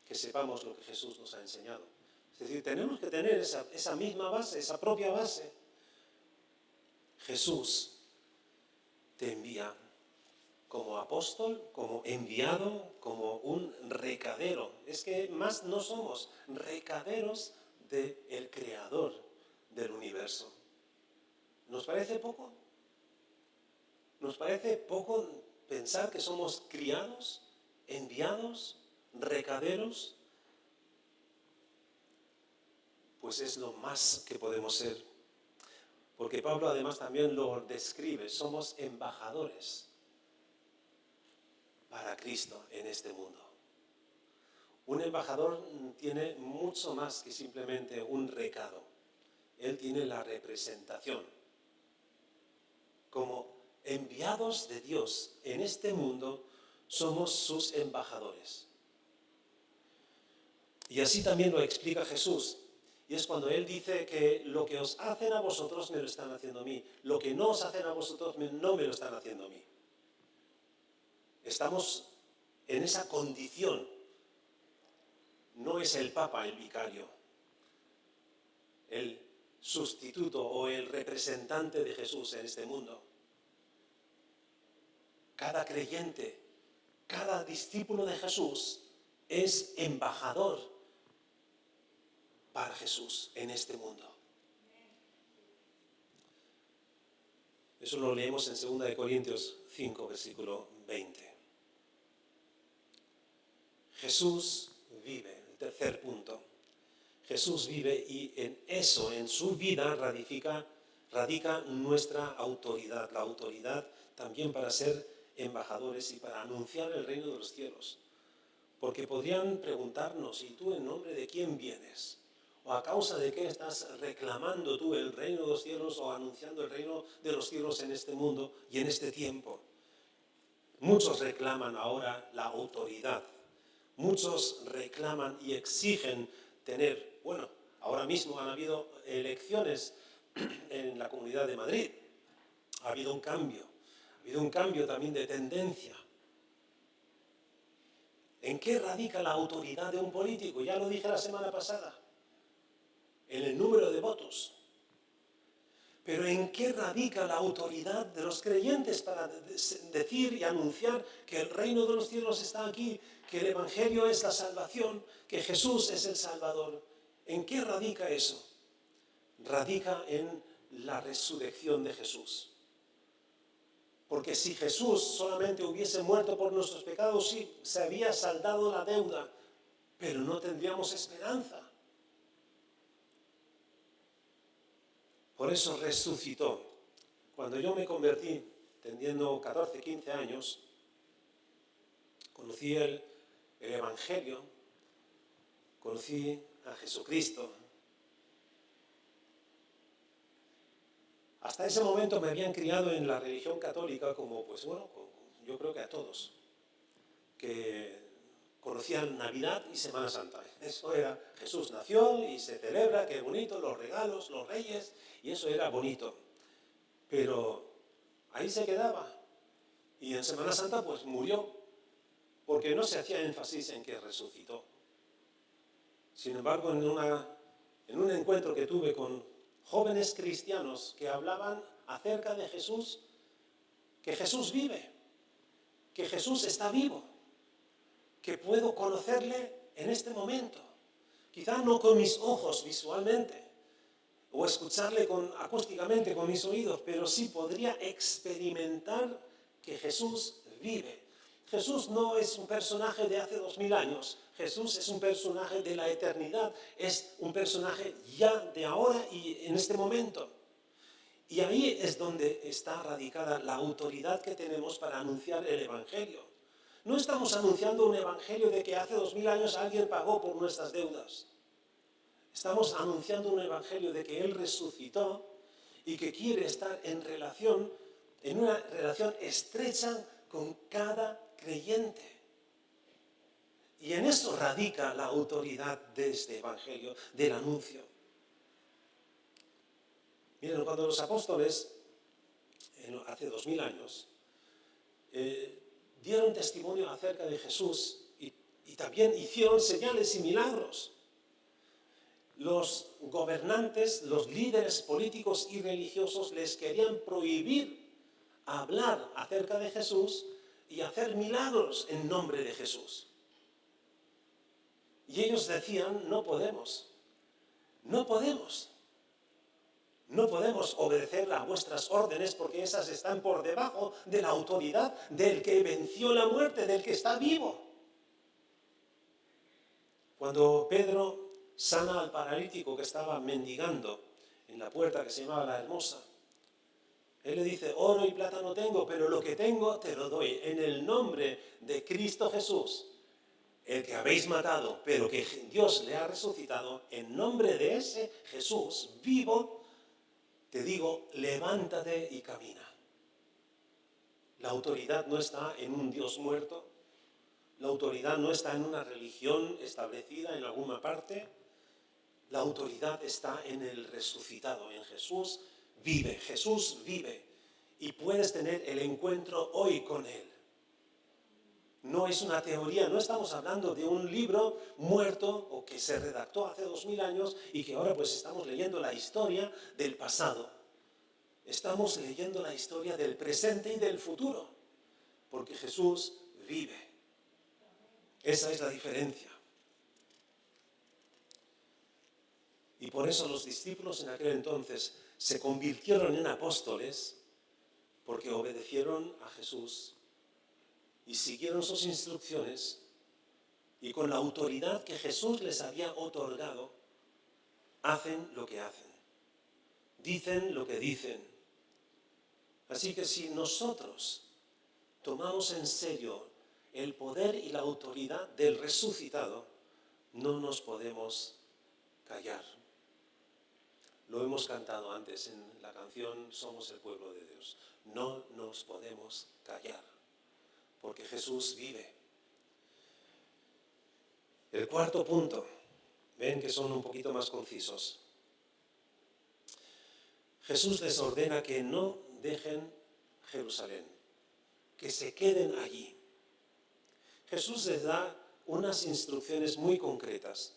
que sepamos lo que Jesús nos ha enseñado. Es decir, tenemos que tener esa misma base, esa propia base. Jesús te envía como apóstol, como enviado, como un recadero. Es que más no somos recaderos del Creador del universo. ¿Nos parece poco? ¿Nos parece poco pensar que somos criados, enviados, recaderos? Pues es lo más que podemos ser. Porque Pablo además también lo describe, somos embajadores para Cristo en este mundo. Un embajador tiene mucho más que simplemente un recado. Él tiene la representación. Como enviados de Dios en este mundo, somos sus embajadores. Y así también lo explica Jesús. Y es cuando Él dice que lo que os hacen a vosotros me lo están haciendo a mí. Lo que no os hacen a vosotros no me lo están haciendo a mí. Estamos en esa condición. No es el Papa el vicario, el sustituto o el representante de Jesús en este mundo. Cada creyente, cada discípulo de Jesús es embajador para Jesús en este mundo. Eso lo leemos en 2 Corintios 5, versículo 20. Jesús vive, el tercer punto. Jesús vive y en eso, en su vida, radica nuestra autoridad, la autoridad también para ser embajadores y para anunciar el reino de los cielos. Porque podrían preguntarnos, ¿y tú en nombre de quién vienes? ¿O a causa de qué estás reclamando tú el reino de los cielos o anunciando el reino de los cielos en este mundo y en este tiempo? Muchos reclaman ahora la autoridad. Muchos reclaman y exigen tener, bueno, ahora mismo han habido elecciones en la Comunidad de Madrid. Ha habido un cambio también de tendencia. ¿En qué radica la autoridad de un político? Ya lo dije la semana pasada. En el número de votos. Pero ¿en qué radica la autoridad de los creyentes para decir y anunciar que el reino de los cielos está aquí, que el Evangelio es la salvación, que Jesús es el Salvador? ¿En qué radica eso? Radica en la resurrección de Jesús. Porque si Jesús solamente hubiese muerto por nuestros pecados, sí, se había saldado la deuda, pero no tendríamos esperanza. Por eso resucitó. Cuando yo me convertí, teniendo 14, 15 años, conocí el Evangelio, conocí a Jesucristo. Hasta ese momento me habían criado en la religión católica como, pues bueno, yo creo que a todos, que conocían Navidad y Semana Santa. Eso era, Jesús nació y se celebra, qué bonito, los regalos, los reyes, y eso era bonito. Pero ahí se quedaba. Y en Semana Santa pues murió, porque no se hacía énfasis en que resucitó. Sin embargo, en un encuentro que tuve con jóvenes cristianos que hablaban acerca de Jesús, que Jesús vive, que Jesús está vivo, que puedo conocerle en este momento. Quizá no con mis ojos visualmente, o escucharle acústicamente con mis oídos, pero sí podría experimentar que Jesús vive. Jesús no es un personaje de hace 2000 años. Jesús es un personaje de la eternidad. Es un personaje ya de ahora y en este momento. Y ahí es donde está radicada la autoridad que tenemos para anunciar el Evangelio. No estamos anunciando un Evangelio de que hace 2000 años alguien pagó por nuestras deudas. Estamos anunciando un Evangelio de que Él resucitó y que quiere estar en una relación estrecha con cada creyente. Y en eso radica la autoridad de este Evangelio, del anuncio. Miren, cuando los apóstoles, hace 2000 años, dieron testimonio acerca de Jesús y también hicieron señales y milagros, los gobernantes, los líderes políticos y religiosos les querían prohibir hablar acerca de Jesús y hacer milagros en nombre de Jesús. Y ellos decían, no podemos obedecer a vuestras órdenes porque esas están por debajo de la autoridad del que venció la muerte, del que está vivo. Cuando Pedro sana al paralítico que estaba mendigando en la puerta que se llamaba La Hermosa, él le dice, oro y plata no tengo, pero lo que tengo te lo doy en el nombre de Cristo Jesús, el que habéis matado, pero que Dios le ha resucitado. En nombre de ese Jesús vivo, te digo, levántate y camina. La autoridad no está en un Dios muerto. La autoridad no está en una religión establecida en alguna parte. La autoridad está en el resucitado, en Jesús vive. Jesús vive y puedes tener el encuentro hoy con Él. No es una teoría, no estamos hablando de un libro muerto o que se redactó hace 2000 años y que ahora pues estamos leyendo la historia del pasado. Estamos leyendo la historia del presente y del futuro, porque Jesús vive. Esa es la diferencia. Y por eso los discípulos en aquel entonces se convirtieron en apóstoles, porque obedecieron a Jesús y siguieron sus instrucciones, y con la autoridad que Jesús les había otorgado, hacen lo que hacen, dicen lo que dicen, Así que si nosotros tomamos en serio el poder y la autoridad del resucitado, no nos podemos callar. Lo hemos cantado antes en la canción Somos el pueblo de Dios. No nos podemos callar, porque Jesús vive. El cuarto punto, ven que son un poquito más concisos. Jesús les ordena que no dejen Jerusalén, que se queden allí. Jesús les da unas instrucciones muy concretas.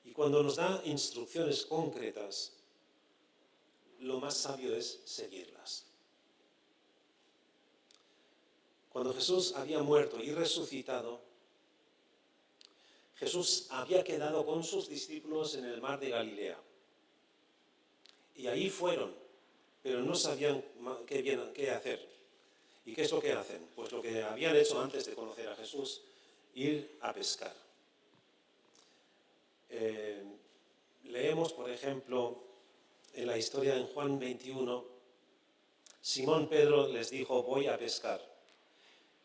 Y cuando nos da instrucciones concretas, lo más sabio es seguirlas. Cuando Jesús había muerto y resucitado, Jesús había quedado con sus discípulos en el mar de Galilea. Y ahí fueron, pero no sabían qué hacer. ¿Y qué es lo que hacen? Pues lo que habían hecho antes de conocer a Jesús, ir a pescar. Leemos, por ejemplo, en la historia en Juan 21, Simón Pedro les dijo, voy a pescar.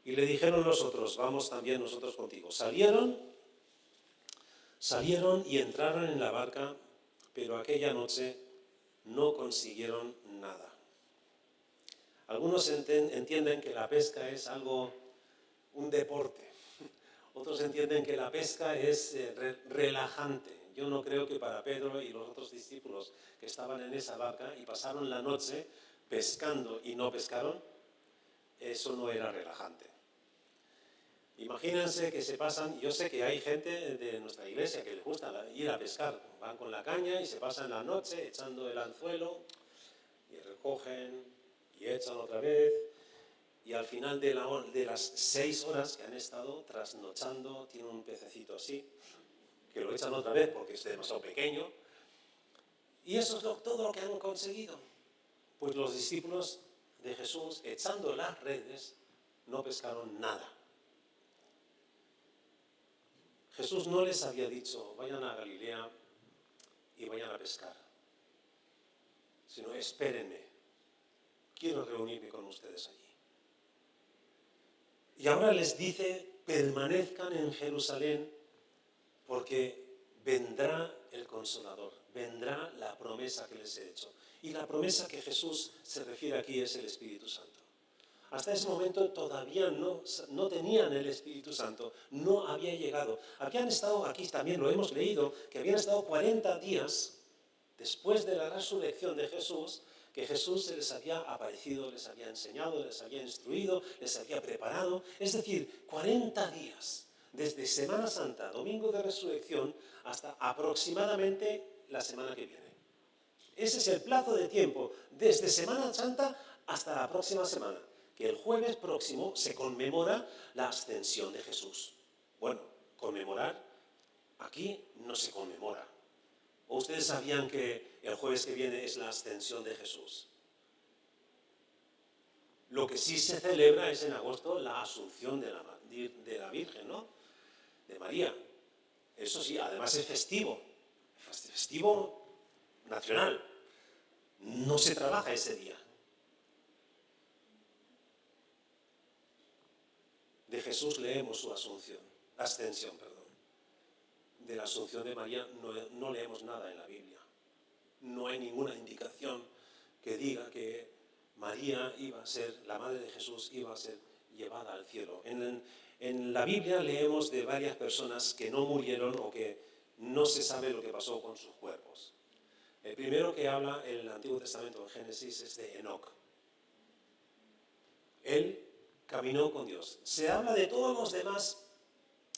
Y le dijeron los otros, vamos también nosotros contigo. Salieron y entraron en la barca, pero aquella noche no consiguieron nada. Algunos entienden que la pesca es un deporte. Otros entienden que la pesca es relajante. Yo no creo que para Pedro y los otros discípulos que estaban en esa barca y pasaron la noche pescando y no pescaron, eso no era relajante. Imagínense que se pasan, yo sé que hay gente de nuestra iglesia que les gusta ir a pescar, van con la caña y se pasan la noche echando el anzuelo y recogen y echan otra vez, y al final de las 6 horas que han estado trasnochando, tienen un pececito así, que lo echan otra vez porque es demasiado pequeño, y eso es todo lo que han conseguido. Pues los discípulos de Jesús, echando las redes, no pescaron nada. Jesús no les había dicho, vayan a Galilea y vayan a pescar, sino espérenme, quiero reunirme con ustedes allí. Y ahora les dice, permanezcan en Jerusalén, porque vendrá el Consolador, vendrá la promesa que les he hecho. Y la promesa que Jesús se refiere aquí es el Espíritu Santo. Hasta ese momento todavía no tenían el Espíritu Santo, no había llegado. Habían estado, aquí también lo hemos leído, que habían estado 40 días después de la resurrección de Jesús, que Jesús se les había aparecido, les había enseñado, les había instruido, les había preparado. Es decir, 40 días, desde Semana Santa, Domingo de Resurrección, hasta aproximadamente la semana que viene. Ese es el plazo de tiempo, desde Semana Santa hasta la próxima semana, que el jueves próximo se conmemora la ascensión de Jesús. Bueno, conmemorar, aquí no se conmemora. ¿O ustedes sabían que el jueves que viene es la ascensión de Jesús? Lo que sí se celebra es en agosto la asunción de la Virgen, ¿no? De María. Eso sí, además es festivo nacional. No se trabaja ese día. De Jesús leemos su ascensión. De la asunción de María no leemos nada en la Biblia. No hay ninguna indicación que diga que María iba a ser, la madre de Jesús iba a ser llevada al cielo. En la Biblia leemos de varias personas que no murieron o que no se sabe lo que pasó con sus cuerpos. El primero que habla en el Antiguo Testamento, en Génesis, es de Enoc. Él caminó con Dios. Se habla de todos los demás,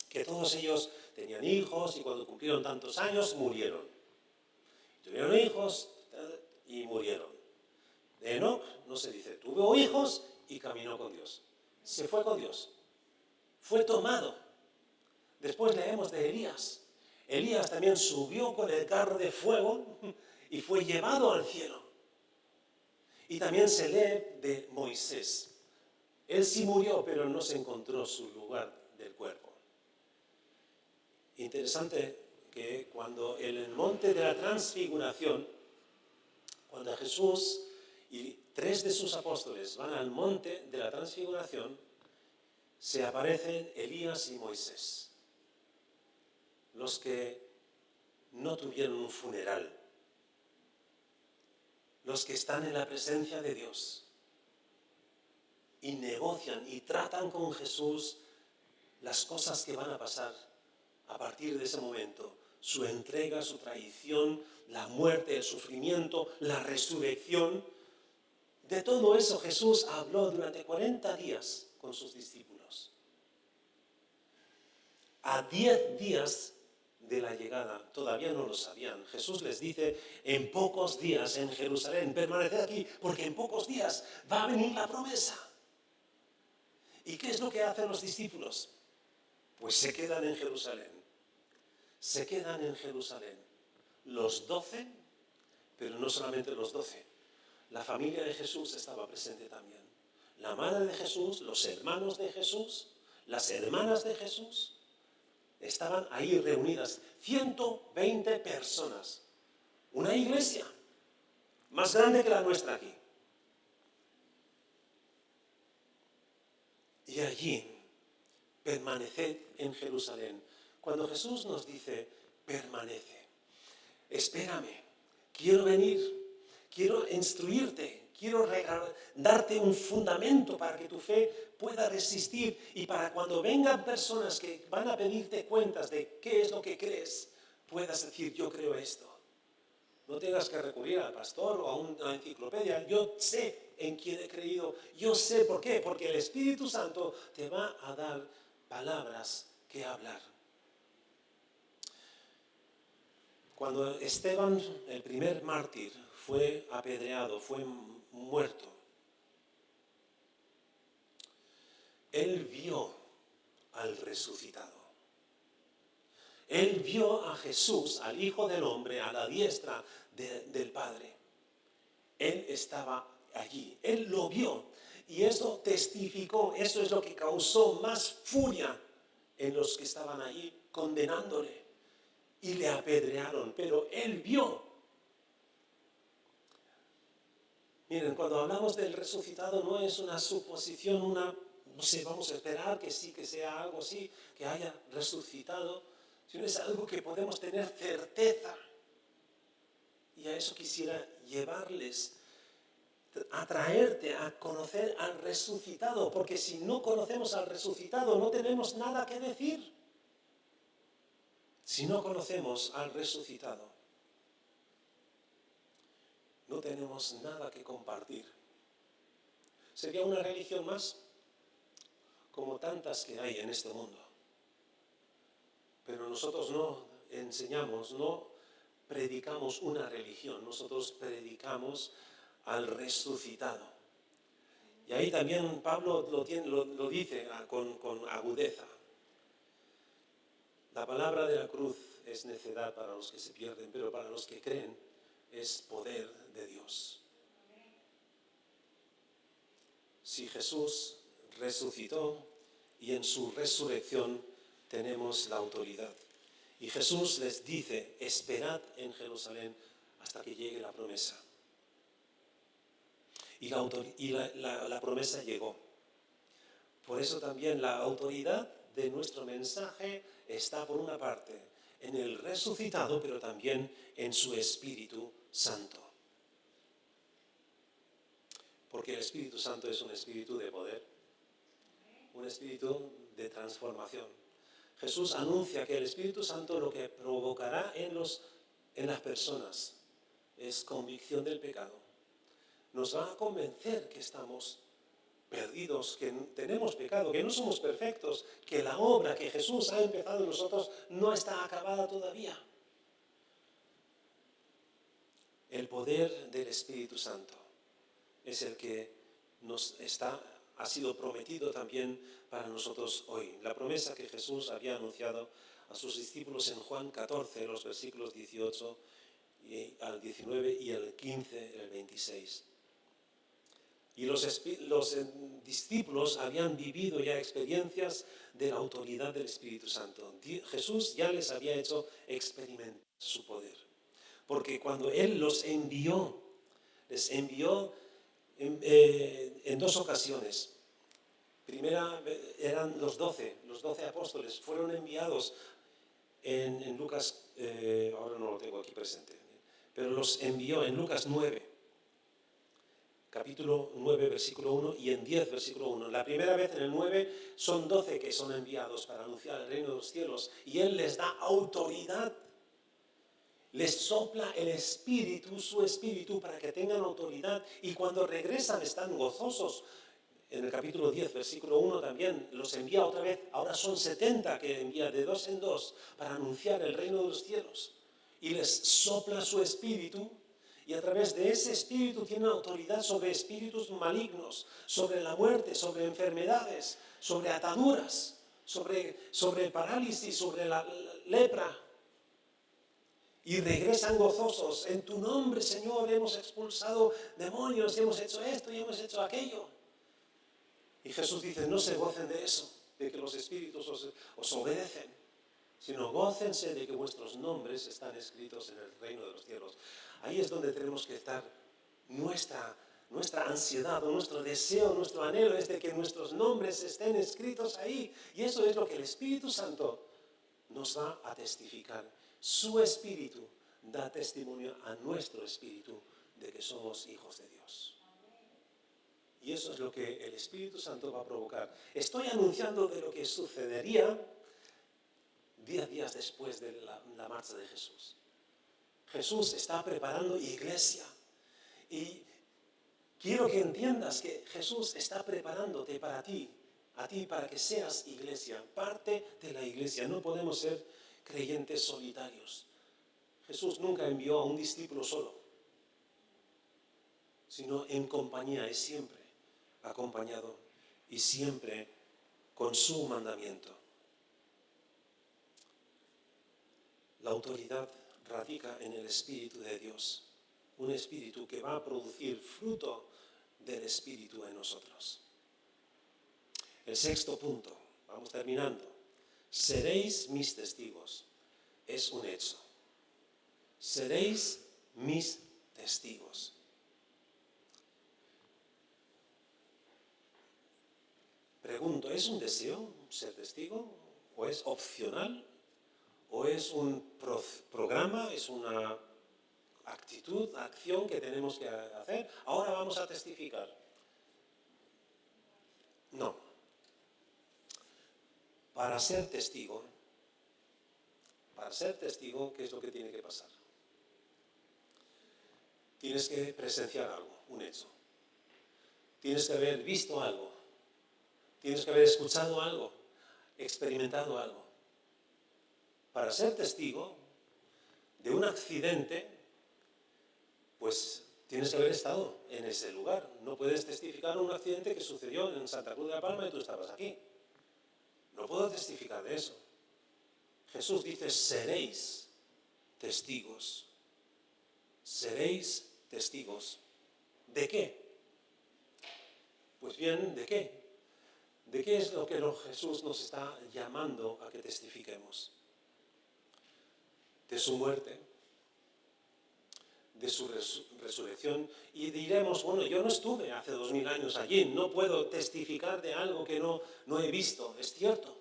que todos ellos tenían hijos y cuando cumplieron tantos años murieron. Tuvieron hijos y murieron. De Enoc no se dice, tuvo hijos y caminó con Dios. Se fue con Dios. Fue tomado. Después leemos de Elías. Elías también subió con el carro de fuego y fue llevado al cielo. Y también se lee de Moisés. Él sí murió, pero no se encontró su lugar del cuerpo. Interesante que cuando en el monte de la transfiguración, cuando Jesús y 3 de sus apóstoles van al monte de la transfiguración, se aparecen Elías y Moisés, los que no tuvieron un funeral, los que están en la presencia de Dios y negocian y tratan con Jesús las cosas que van a pasar a partir de ese momento, su entrega, su traición, la muerte, el sufrimiento, la resurrección. De todo eso Jesús habló durante 40 días con sus discípulos. A 10 días de la llegada, todavía no lo sabían. Jesús les dice, en pocos días en Jerusalén, permaneced aquí, porque en pocos días va a venir la promesa. ¿Y qué es lo que hacen los discípulos? Pues se quedan en Jerusalén. Se quedan en Jerusalén. Los 12, pero no solamente los 12. La familia de Jesús estaba presente también. La madre de Jesús, los hermanos de Jesús, las hermanas de Jesús, estaban ahí reunidas. 120 personas. Una iglesia más grande que la nuestra aquí. Y allí, permaneced en Jerusalén. Cuando Jesús nos dice, permanece, espérame, quiero venir, quiero instruirte, quiero darte un fundamento para que tu fe pueda resistir y para cuando vengan personas que van a pedirte cuentas de qué es lo que crees, puedas decir, yo creo esto. No tengas que recurrir al pastor o a una enciclopedia. Yo sé en quién he creído. Yo sé por qué. Porque el Espíritu Santo te va a dar palabras que hablar. Cuando Esteban, el primer mártir, fue apedreado, fue muerto, él vio al resucitado. Él vio a Jesús, al Hijo del Hombre, a la diestra del Padre. Él estaba allí, él lo vio. Y eso testificó, eso es lo que causó más furia en los que estaban allí condenándole. Y le apedrearon, pero él vio. Miren, cuando hablamos del resucitado no es una suposición, no sé, vamos a esperar que sí, que sea algo así, que haya resucitado, sino es algo que podemos tener certeza. Y a eso quisiera llevarles, a traerte a conocer al resucitado, porque si no conocemos al resucitado no tenemos nada que decir. Si no conocemos al resucitado, no tenemos nada que compartir. Sería una religión más, como tantas que hay en este mundo. Pero nosotros no enseñamos, no predicamos una religión, nosotros predicamos al resucitado. Y ahí también Pablo lo dice con agudeza. La palabra de la cruz es necedad para los que se pierden, pero para los que creen es poder de Dios. Si Jesús resucitó y en su resurrección tenemos la autoridad. Y Jesús les dice, esperad en Jerusalén hasta que llegue la promesa. Y la promesa llegó. Por eso también la autoridad de nuestro mensaje está por una parte en el resucitado, pero también en su Espíritu Santo. Porque el Espíritu Santo es un espíritu de poder, un espíritu de transformación. Jesús anuncia que el Espíritu Santo lo que provocará en las personas es convicción del pecado. Nos va a convencer que estamos perdidos, que tenemos pecado, que no somos perfectos, que la obra que Jesús ha empezado en nosotros no está acabada todavía. El poder del Espíritu Santo es el que ha sido prometido también para nosotros hoy. La promesa que Jesús había anunciado a sus discípulos en Juan 14, los versículos 18 al 19 y el 15, el 26. Y los discípulos habían vivido ya experiencias de la autoridad del Espíritu Santo. Jesús ya les había hecho experimentar su poder. Porque cuando Él les envió en dos ocasiones. Primera eran los 12 apóstoles, fueron enviados en Lucas, ahora no lo tengo aquí presente, pero los envió en Lucas 9, capítulo 9, versículo 1 y en 10, versículo 1. La primera vez en el 9 son 12 que son enviados para anunciar el reino de los cielos y Él les da autoridad. Les sopla el Espíritu, su Espíritu, para que tengan autoridad y cuando regresan están gozosos. En el capítulo 10, versículo 1 también los envía otra vez. Ahora son 70 que envía de 2 en 2 para anunciar el reino de los cielos. Y les sopla su Espíritu y a través de ese Espíritu tienen autoridad sobre espíritus malignos, sobre la muerte, sobre enfermedades, sobre ataduras, sobre parálisis, sobre la lepra. Y regresan gozosos. En tu nombre, Señor, hemos expulsado demonios, hemos hecho esto y hemos hecho aquello. Y Jesús dice, no se gocen de eso, de que los espíritus os obedecen, sino gócense de que vuestros nombres están escritos en el reino de los cielos. Ahí es donde tenemos que estar. Nuestra ansiedad o nuestro deseo, nuestro anhelo es de que nuestros nombres estén escritos ahí. Y eso es lo que el Espíritu Santo nos va a testificar. Su Espíritu da testimonio a nuestro espíritu de que somos hijos de Dios. Y eso es lo que el Espíritu Santo va a provocar. Estoy anunciando de lo que sucedería 10 días después de la marcha de Jesús. Jesús está preparando iglesia. Y quiero que entiendas que Jesús está preparándote para ti, a ti para que seas iglesia, parte de la iglesia. No podemos ser creyentes solitarios. Jesús nunca envió a un discípulo solo, sino en compañía, es siempre acompañado y siempre con su mandamiento. La autoridad radica en el Espíritu de Dios, un Espíritu que va a producir fruto del Espíritu en nosotros. El sexto punto, vamos terminando. Seréis mis testigos. Es un hecho. Seréis mis testigos. Pregunto, ¿es un deseo ser testigo? ¿O es opcional? ¿O es un programa? ¿Es una actitud, acción que tenemos que hacer? Ahora vamos a testificar. No. Para ser testigo, ¿qué es lo que tiene que pasar? Tienes que presenciar algo, un hecho. Tienes que haber visto algo. Tienes que haber escuchado algo, experimentado algo. Para ser testigo de un accidente, pues tienes que haber estado en ese lugar. No puedes testificar un accidente que sucedió en Santa Cruz de la Palma y tú estabas aquí. No puedo testificar de eso. Jesús dice, seréis testigos. Seréis testigos. ¿De qué? Pues bien, ¿de qué? ¿De qué es lo que Jesús nos está llamando a que testifiquemos? De su muerte, de su resurrección. Y diremos, bueno, yo no estuve hace 2000 años allí, no puedo testificar de algo que no he visto. Es cierto.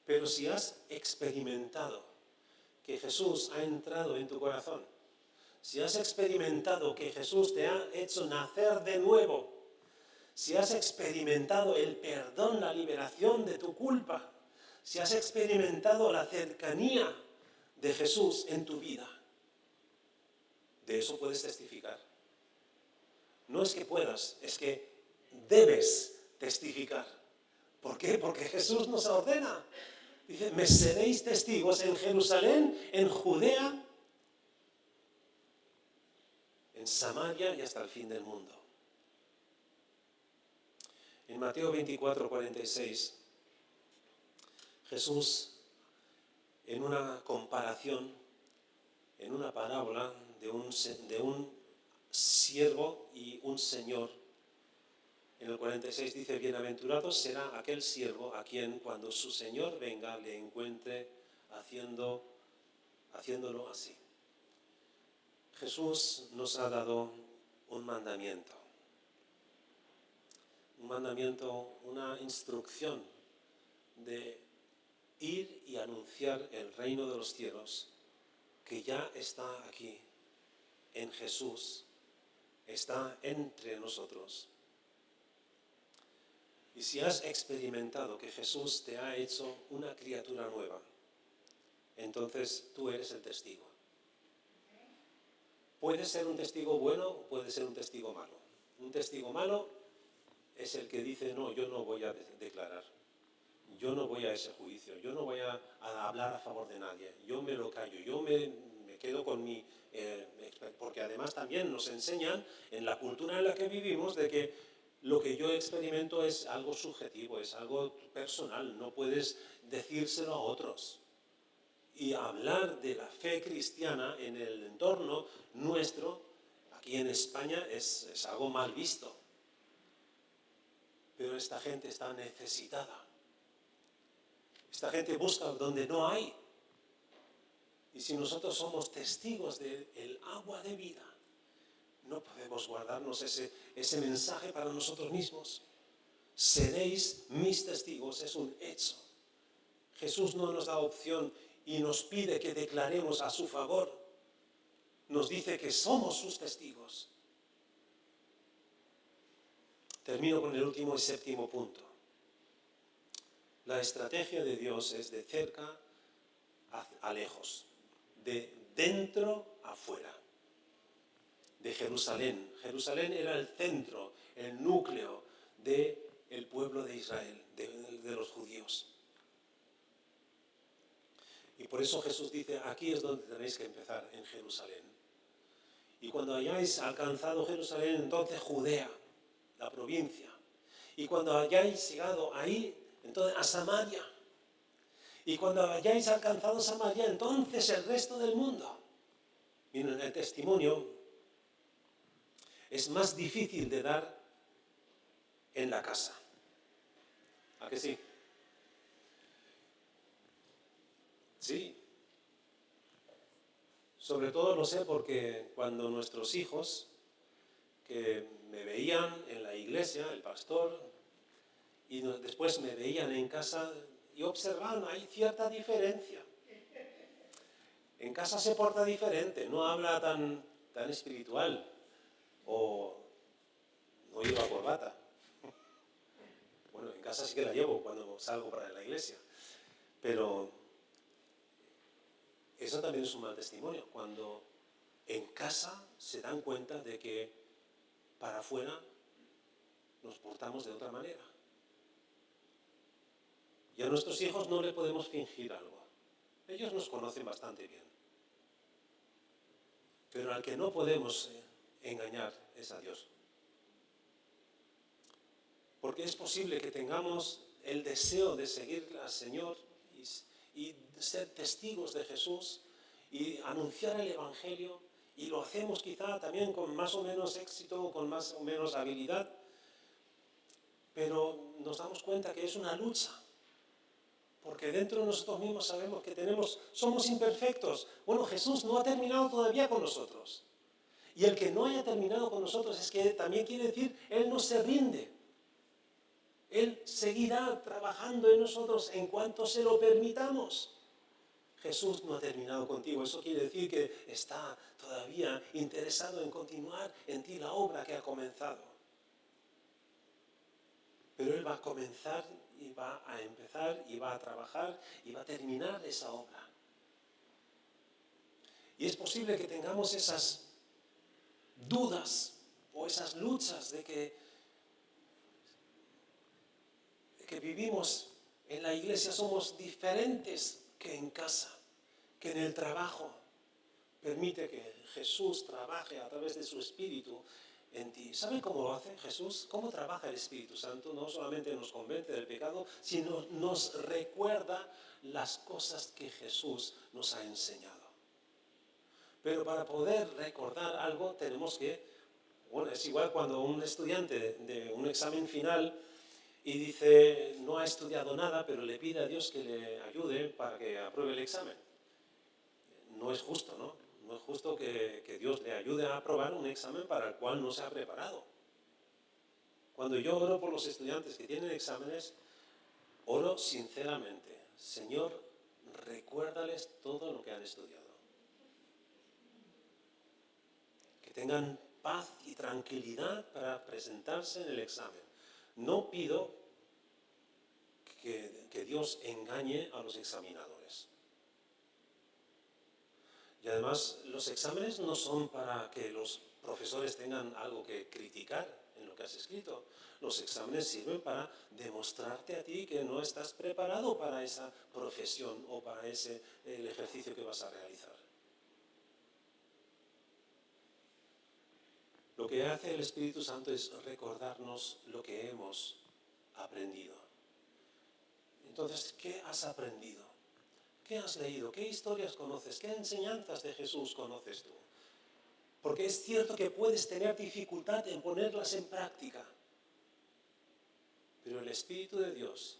Pero si has experimentado que Jesús ha entrado en tu corazón, si has experimentado que Jesús te ha hecho nacer de nuevo, si has experimentado el perdón, la liberación de tu culpa, si has experimentado la cercanía de Jesús en tu vida, de eso puedes testificar. No es que puedas, es que debes testificar. ¿Por qué? Porque Jesús nos ordena. Dice, me seréis testigos en Jerusalén, en Judea, en Samaria y hasta el fin del mundo. En Mateo 24, 46, Jesús, en una comparación, en una parábola de un siervo y un señor, en el 46 dice, bienaventurado será aquel siervo a quien cuando su señor venga le encuentre haciéndolo así. Jesús nos ha dado un mandamiento. un mandamiento, una instrucción de ir y anunciar el reino de los cielos que ya está aquí, en Jesús, está entre nosotros. Y si has experimentado que Jesús te ha hecho una criatura nueva, entonces tú eres el testigo. Puede ser un testigo bueno o puede ser un testigo malo. Un testigo malo es el que dice, no, yo no voy a declarar, yo no voy a ese juicio, yo no voy a hablar a favor de nadie, yo me lo callo, yo me quedo con mi... porque además también nos enseñan en la cultura en la que vivimos de que lo que yo experimento es algo subjetivo, es algo personal, no puedes decírselo a otros. Y hablar de la fe cristiana en el entorno nuestro, aquí en España, es algo mal visto. Pero esta gente está necesitada. Esta gente busca donde no hay. Y si nosotros somos testigos del agua de vida, no podemos guardarnos ese mensaje para nosotros mismos. Seréis mis testigos, es un hecho. Jesús no nos da opción y nos pide que declaremos a su favor. Nos dice que somos sus testigos. Termino con el último y séptimo punto. La estrategia de Dios es de cerca a lejos, de dentro a fuera. De Jerusalén. Jerusalén era el centro, el núcleo del pueblo de Israel, de los judíos. Y por eso Jesús dice, aquí es donde tenéis que empezar, en Jerusalén. Y cuando hayáis alcanzado Jerusalén, entonces Judea, la provincia. Y cuando hayáis llegado ahí, entonces a Samaria. Y cuando hayáis alcanzado Samaria, entonces el resto del mundo. Miren, el testimonio es más difícil de dar en la casa. ¿A que sí? Sí. Sobre todo lo sé porque cuando nuestros hijos, que me veían en la iglesia, el pastor, y después me veían en casa y observaban, hay cierta diferencia. En casa se porta diferente, no habla tan espiritual. O no lleva corbata. Bueno, en casa sí que la llevo cuando salgo para la iglesia. Pero eso también es un mal testimonio. Cuando en casa se dan cuenta de que para afuera nos portamos de otra manera. Y a nuestros hijos no le podemos fingir algo. Ellos nos conocen bastante bien. Pero al que no podemos engañar es a Dios. Porque es posible que tengamos el deseo de seguir al Señor y ser testigos de Jesús y anunciar el Evangelio, y lo hacemos quizá también con más o menos éxito, con más o menos habilidad, pero nos damos cuenta que es una lucha. Porque dentro de nosotros mismos sabemos que somos imperfectos. Bueno, Jesús no ha terminado todavía con nosotros. Y el que no haya terminado con nosotros es que también quiere decir, Él no se rinde. Él seguirá trabajando en nosotros en cuanto se lo permitamos. Jesús no ha terminado contigo. Eso quiere decir que está todavía interesado en continuar en ti la obra que ha comenzado. Pero Él va a comenzar y va a empezar y va a trabajar y va a terminar esa obra. Y es posible que tengamos esas dudas o esas luchas de que vivimos en la iglesia, somos diferentes que en casa, que en el trabajo. Permite que Jesús trabaje a través de su Espíritu en ti. ¿Saben cómo lo hace Jesús? ¿Cómo trabaja el Espíritu Santo? No solamente nos convence del pecado, sino nos recuerda las cosas que Jesús nos ha enseñado. Pero para poder recordar algo tenemos que, bueno, es igual cuando un estudiante de un examen final y dice, no ha estudiado nada, pero le pide a Dios que le ayude para que apruebe el examen. No es justo, ¿no? No es justo que Dios le ayude a aprobar un examen para el cual no se ha preparado. Cuando yo oro por los estudiantes que tienen exámenes, oro sinceramente. Señor, recuérdales todo lo que han estudiado. Que tengan paz y tranquilidad para presentarse en el examen. No pido que Dios engañe a los examinadores. Y además, los exámenes no son para que los profesores tengan algo que criticar en lo que has escrito. Los exámenes sirven para demostrarte a ti que no estás preparado para esa profesión o para el ejercicio que vas a realizar. Lo que hace el Espíritu Santo es recordarnos lo que hemos aprendido. Entonces, ¿qué has aprendido? ¿Qué has leído? ¿Qué historias conoces? ¿Qué enseñanzas de Jesús conoces tú? Porque es cierto que puedes tener dificultad en ponerlas en práctica, pero el Espíritu de Dios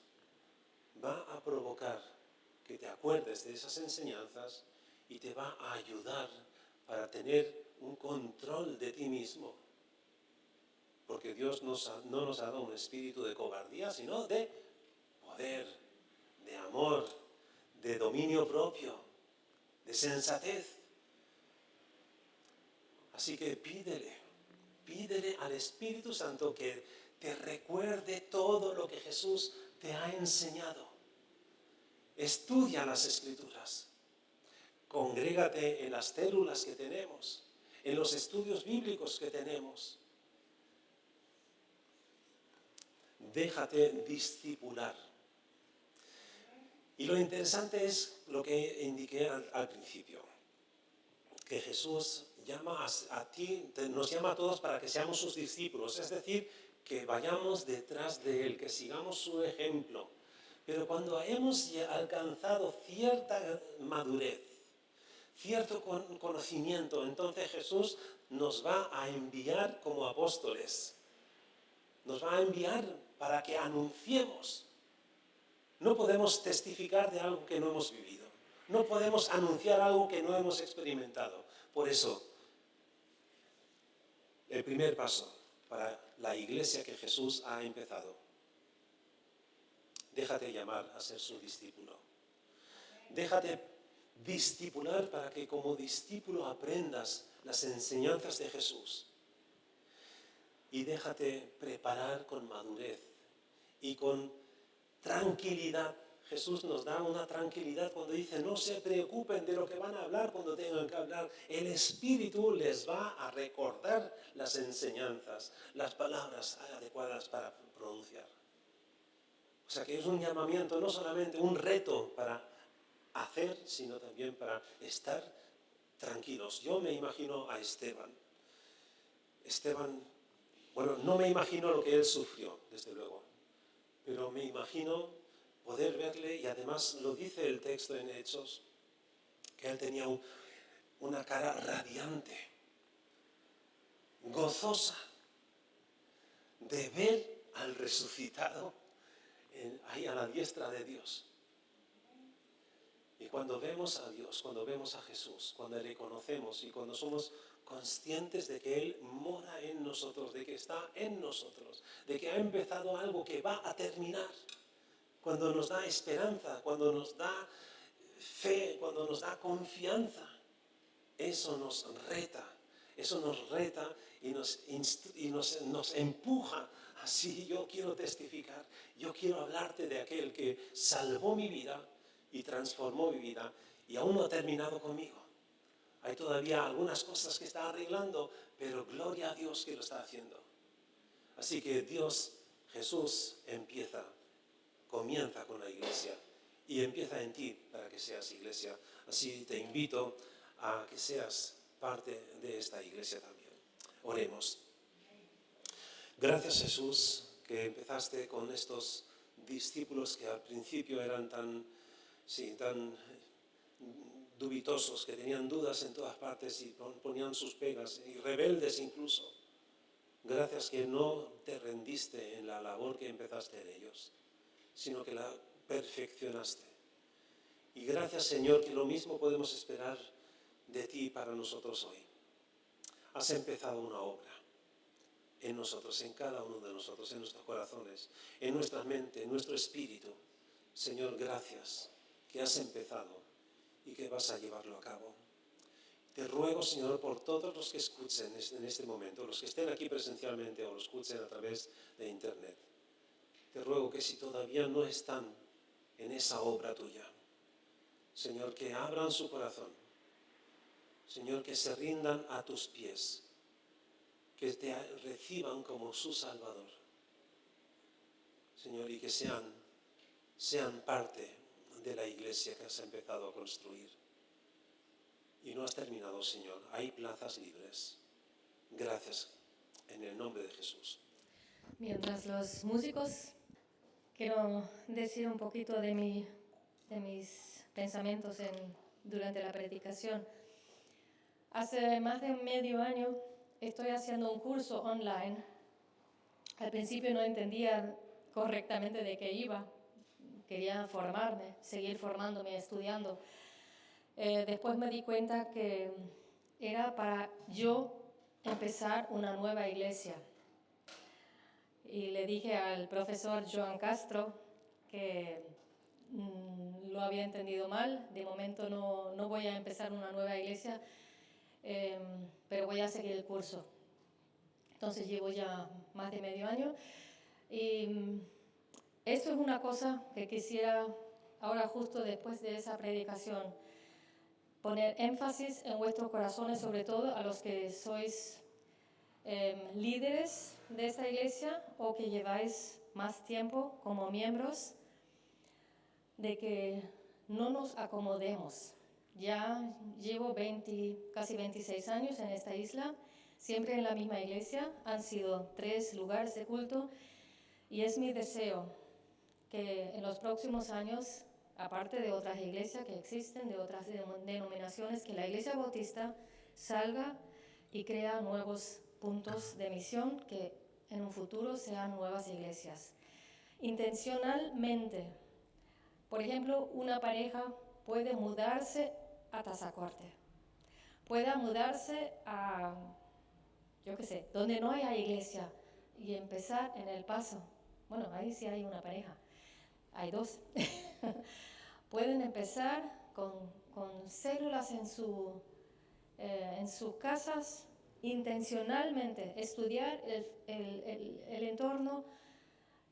va a provocar que te acuerdes de esas enseñanzas y te va a ayudar para tener un control de ti mismo. Porque Dios no nos ha dado un espíritu de cobardía, sino de poder, de amor, de dominio propio, de sensatez. Así que pídele al Espíritu Santo que te recuerde todo lo que Jesús te ha enseñado. Estudia las Escrituras. Congrégate en las células que tenemos, en los estudios bíblicos que tenemos. Déjate discipular. Y lo interesante es lo que indiqué al principio, que Jesús nos llama a todos para que seamos sus discípulos, es decir, que vayamos detrás de Él, que sigamos su ejemplo. Pero cuando hemos alcanzado cierta madurez, cierto conocimiento, entonces Jesús nos va a enviar como apóstoles, nos va a enviar para que anunciemos. No podemos testificar de algo que no hemos vivido. No podemos anunciar algo que no hemos experimentado. Por eso, el primer paso para la iglesia que Jesús ha empezado: déjate llamar a ser su discípulo. Déjate discipular para que como discípulo aprendas las enseñanzas de Jesús. Y déjate preparar con madurez y con tranquilidad. Jesús nos da una tranquilidad cuando dice: no se preocupen de lo que van a hablar cuando tengan que hablar. El Espíritu les va a recordar las enseñanzas, las palabras adecuadas para pronunciar. O sea que es un llamamiento, no solamente un reto para hacer, sino también para estar tranquilos. Yo me imagino a Esteban. Bueno, no me imagino lo que él sufrió, desde luego, pero me imagino poder verle, y además lo dice el texto en Hechos, que él tenía una cara radiante, gozosa, de ver al resucitado ahí a la diestra de Dios. Y cuando vemos a Dios, cuando vemos a Jesús, cuando le conocemos y cuando somos conscientes de que Él mora en nosotros, de que está en nosotros, de que ha empezado algo que va a terminar, cuando nos da esperanza, cuando nos da fe, cuando nos da confianza, eso nos reta y nos empuja. Así yo quiero testificar, yo quiero hablarte de aquel que salvó mi vida y transformó mi vida y aún no ha terminado conmigo. Hay todavía algunas cosas que está arreglando, pero gloria a Dios que lo está haciendo. Así que Dios, Jesús, comienza con la iglesia y empieza en ti para que seas iglesia. Así te invito a que seas parte de esta iglesia también. Oremos. Gracias, Jesús, que empezaste con estos discípulos que al principio eran tan dubitosos, que tenían dudas en todas partes y ponían sus pegas, y rebeldes incluso. Gracias que no te rendiste en la labor que empezaste en ellos, sino que la perfeccionaste. Y gracias, Señor, que lo mismo podemos esperar de ti para nosotros hoy. Has empezado una obra en nosotros, en cada uno de nosotros, en nuestros corazones, en nuestra mente, en nuestro espíritu. Señor, gracias que has empezado y que vas a llevarlo a cabo. Te ruego, Señor, por todos los que escuchen en este momento, los que estén aquí presencialmente o los escuchen a través de internet. Te ruego que si todavía no están en esa obra tuya, Señor, que abran su corazón. Señor, que se rindan a tus pies, que te reciban como su Salvador. Señor, y que sean parte de la iglesia que has empezado a construir. Y no has terminado, Señor. Hay plazas libres. Gracias, en el nombre de Jesús. Mientras los músicos, quiero decir un poquito de mis pensamientos durante la predicación. Hace más de medio año estoy haciendo un curso online. Al principio no entendía correctamente de qué iba. Quería formarme, seguir formándome, estudiando. Después me di cuenta que era para yo empezar una nueva iglesia. Y le dije al profesor Joan Castro que lo había entendido mal. De momento no voy a empezar una nueva iglesia, pero voy a seguir el curso. Entonces llevo ya más de medio año. Y esto es una cosa que quisiera, ahora justo después de esa predicación, poner énfasis en vuestros corazones, sobre todo a los que sois líderes de esta iglesia o que lleváis más tiempo como miembros, de que no nos acomodemos. Ya llevo casi 26 años en esta isla, siempre en la misma iglesia. Han sido 3 lugares de culto y es mi deseo que en los próximos años, aparte de otras iglesias que existen, de otras denominaciones, que la Iglesia Bautista salga y crea nuevos puntos de misión, que en un futuro sean nuevas iglesias. Intencionalmente, por ejemplo, una pareja puede mudarse a Tazacorte, puede mudarse a, yo qué sé, donde no haya iglesia y empezar en El Paso. Bueno, ahí sí hay una pareja. Hay 2. Pueden empezar con células en sus casas, intencionalmente estudiar el entorno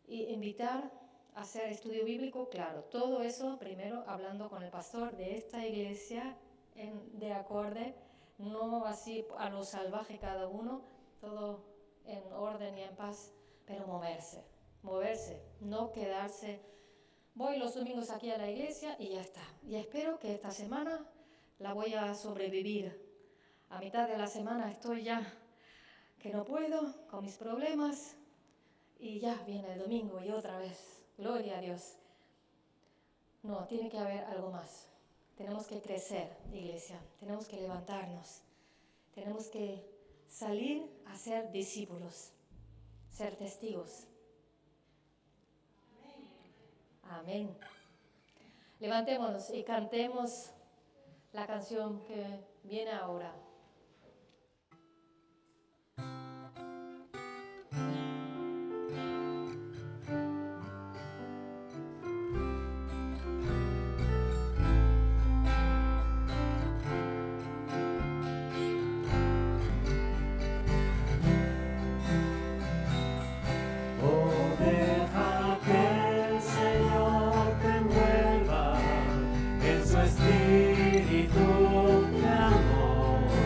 e invitar a hacer estudio bíblico. Claro, todo eso primero hablando con el pastor de esta iglesia de acorde, no así a lo salvaje cada uno, todo en orden y en paz, pero moverse, no quedarse. Voy los domingos aquí a la iglesia y ya está. Y espero que esta semana la voy a sobrevivir. A mitad de la semana estoy ya que no puedo con mis problemas y ya viene el domingo y otra vez. Gloria a Dios. No, tiene que haber algo más. Tenemos que crecer, iglesia. Tenemos que levantarnos. Tenemos que salir a ser discípulos, ser testigos. Amén. Levantémonos y cantemos la canción que viene ahora. Espíritu de amor.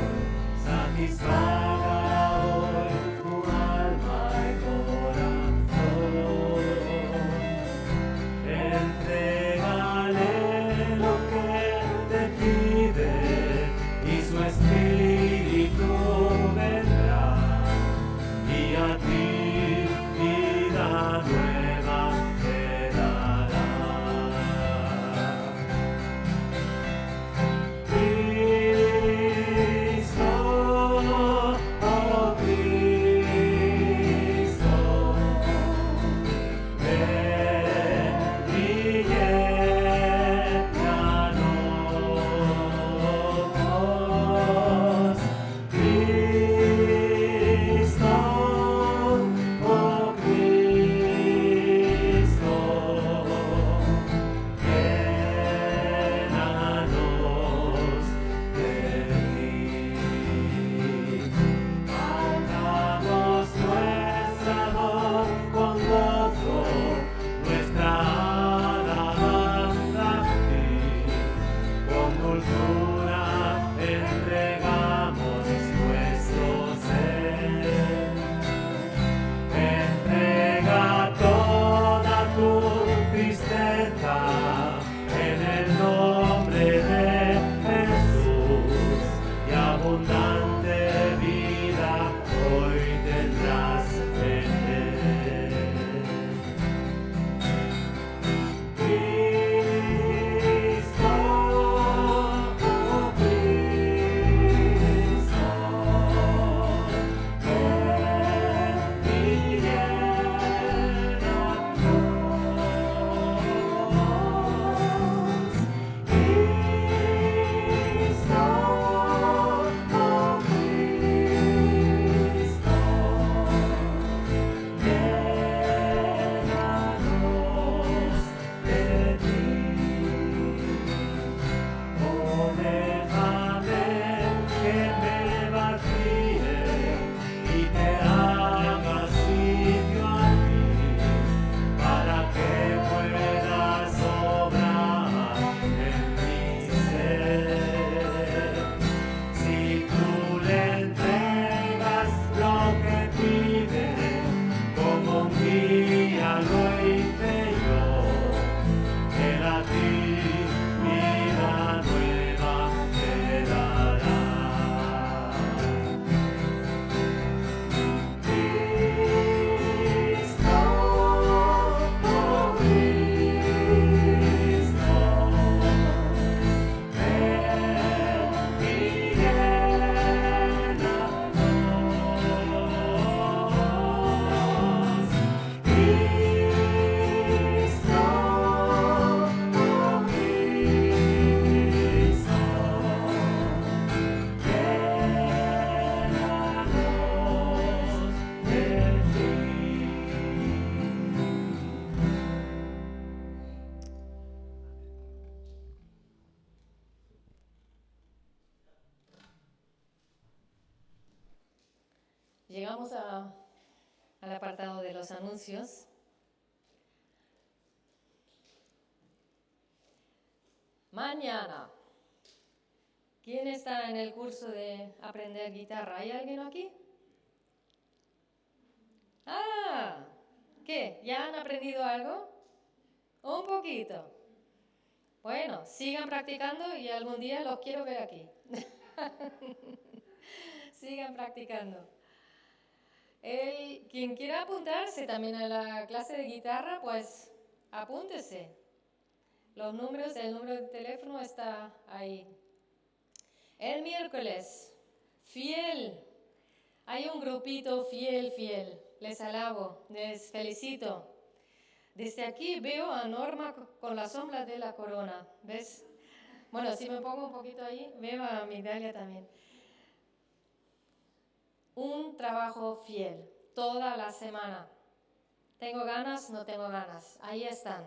Llegamos al apartado de los anuncios. Mañana, ¿quién está en el curso de aprender guitarra? ¿Hay alguien aquí? Ah, ¿qué? ¿Ya han aprendido algo? Un poquito. Bueno, sigan practicando y algún día los quiero ver aquí. Sigan practicando. Quien quiera apuntarse también a la clase de guitarra, pues apúntese. El número de teléfono está ahí. El miércoles, fiel. Hay un grupito fiel. Les alabo, les felicito. Desde aquí veo a Norma con la sombra de la corona. ¿Ves? Bueno, si me pongo un poquito ahí, veo a Migdalia también. Un trabajo fiel, toda la semana. ¿Tengo ganas? No tengo ganas. Ahí están.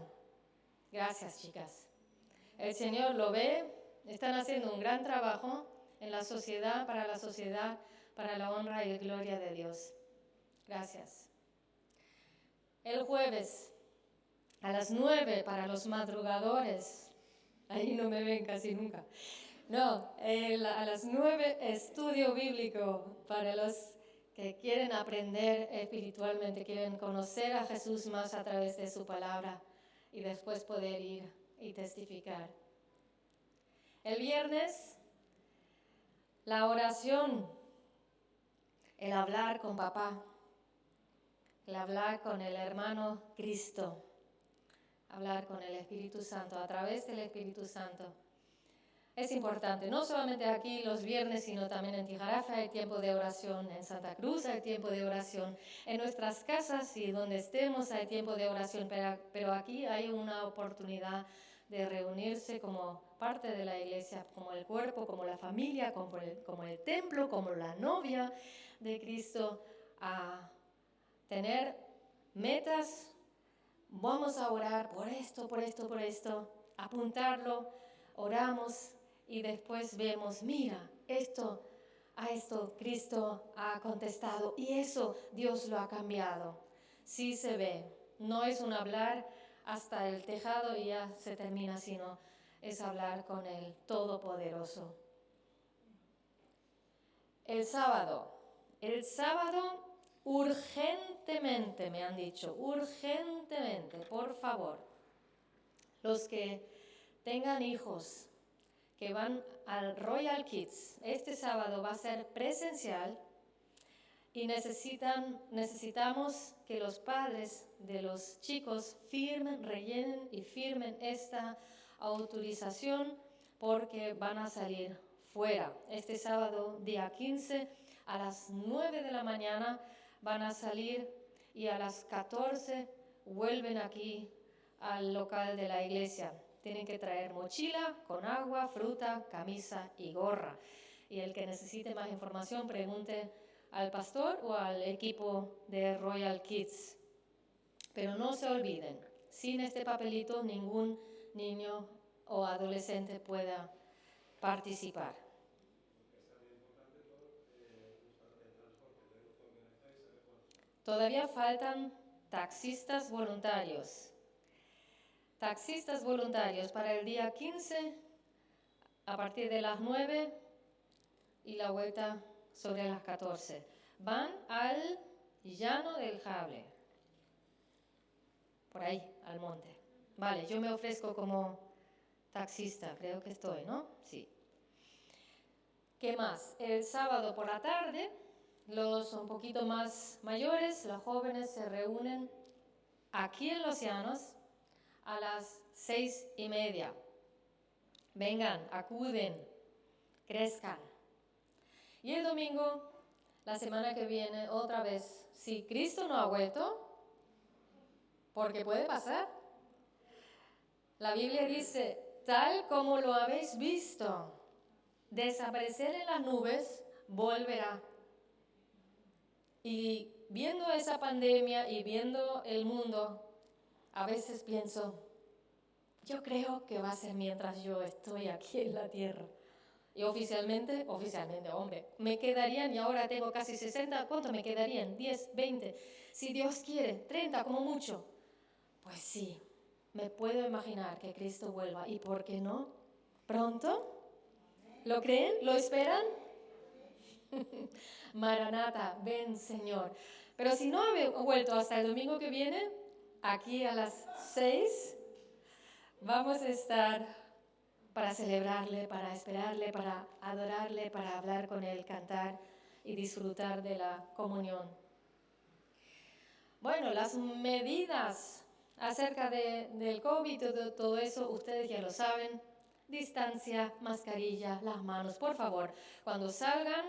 Gracias, chicas. El Señor lo ve. Están haciendo un gran trabajo en la sociedad, para la honra y gloria de Dios. Gracias. El jueves, a las 9 para los madrugadores. Ahí no me ven casi nunca. No, a las 9 estudio bíblico para los que quieren aprender espiritualmente, quieren conocer a Jesús más a través de su palabra y después poder ir y testificar. El viernes, la oración, el hablar con papá, el hablar con el hermano Cristo, hablar con el Espíritu Santo, a través del Espíritu Santo. Es importante, no solamente aquí los viernes, sino también en Tijarafe hay tiempo de oración, en Santa Cruz hay tiempo de oración, en nuestras casas y donde estemos hay tiempo de oración, pero aquí hay una oportunidad de reunirse como parte de la iglesia, como el cuerpo, como la familia, como el templo, como la novia de Cristo, a tener metas. Vamos a orar por esto, apuntarlo, oramos y después vemos, mira, a esto Cristo ha contestado y eso Dios lo ha cambiado. Sí se ve, no es un hablar hasta el tejado y ya se termina, sino es hablar con el Todopoderoso. El sábado urgentemente, me han dicho, urgentemente, por favor, los que tengan hijos que van al Royal Kids, este sábado va a ser presencial y necesitamos que los padres de los chicos rellenen y firmen esta autorización porque van a salir fuera. Este sábado, día 15, a las 9 de la mañana van a salir y a las 14 vuelven aquí al local de la iglesia. Tienen que traer mochila con agua, fruta, camisa y gorra. Y el que necesite más información pregunte al pastor o al equipo de Royal Kids. Pero no se olviden, sin este papelito ningún niño o adolescente pueda participar. Todavía faltan taxistas voluntarios. Taxistas voluntarios para el día 15 a partir de las 9 y la vuelta sobre las 14. Van al Llano del Jable, por ahí, al monte. Vale, yo me ofrezco como taxista, creo que estoy, ¿no? Sí. ¿Qué más? El sábado por la tarde, los un poquito más mayores, los jóvenes se reúnen aquí en Los Llanos a las 6:30. Vengan, acuden, crezcan. Y el domingo, la semana que viene, otra vez, si Cristo no ha vuelto, porque puede pasar. La Biblia dice, tal como lo habéis visto, desaparecer en las nubes, volverá. Y viendo esa pandemia y viendo el mundo, a veces pienso, yo creo que va a ser mientras yo estoy aquí en la tierra. Y oficialmente, hombre, me quedarían, y ahora tengo casi 60, ¿cuánto me quedarían? 10, 20, si Dios quiere, 30 como mucho. Pues sí, me puedo imaginar que Cristo vuelva. ¿Y por qué no? ¿Pronto? ¿Lo creen? ¿Lo esperan? Maranata, ven Señor. Pero si no he vuelto hasta el domingo que viene, aquí a las 6, vamos a estar para celebrarle, para esperarle, para adorarle, para hablar con él, cantar y disfrutar de la comunión. Bueno, las medidas acerca del COVID, todo eso, ustedes ya lo saben. Distancia, mascarilla, las manos, por favor. Cuando salgan,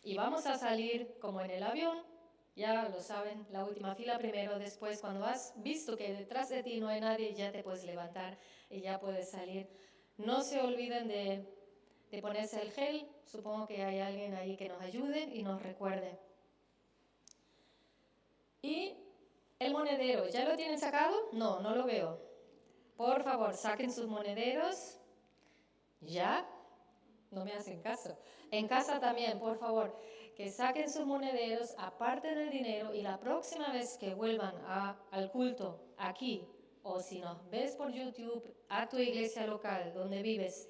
y vamos a salir como en el avión, ya lo saben, la última fila primero, después cuando has visto que detrás de ti no hay nadie, ya te puedes levantar y ya puedes salir. No se olviden de ponerse el gel, supongo que hay alguien ahí que nos ayude y nos recuerde. Y el monedero, ¿ya lo tienen sacado? No, no lo veo. Por favor, saquen sus monederos. ¿Ya? No me hacen caso. En casa también, por favor, que saquen sus monederos, aparten el dinero y la próxima vez que vuelvan al culto aquí, o si nos ves por YouTube, a tu iglesia local donde vives,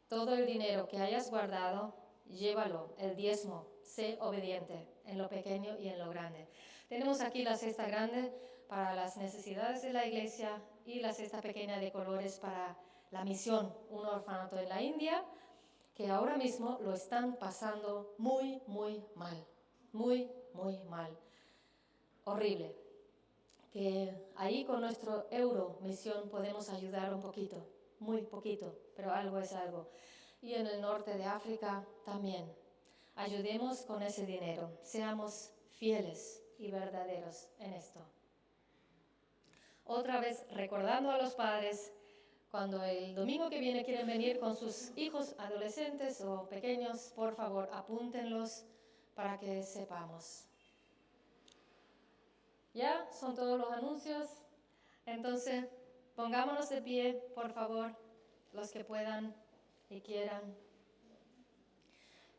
todo el dinero que hayas guardado, llévalo, el diezmo, sé obediente en lo pequeño y en lo grande. Tenemos aquí la cesta grande para las necesidades de la iglesia y la cesta pequeña de colores para la misión, un orfanato en la India, que ahora mismo lo están pasando muy, muy mal, muy, muy mal, horrible. Que ahí con nuestro euro misión podemos ayudar un poquito, muy poquito, pero algo es algo. Y en el norte de África también. Ayudemos con ese dinero, seamos fieles y verdaderos en esto. Otra vez recordando a los padres, cuando el domingo que viene quieren venir con sus hijos adolescentes o pequeños, por favor apúntenlos para que sepamos. ¿Ya? ¿Son todos los anuncios? Entonces, pongámonos de pie, por favor, los que puedan y quieran.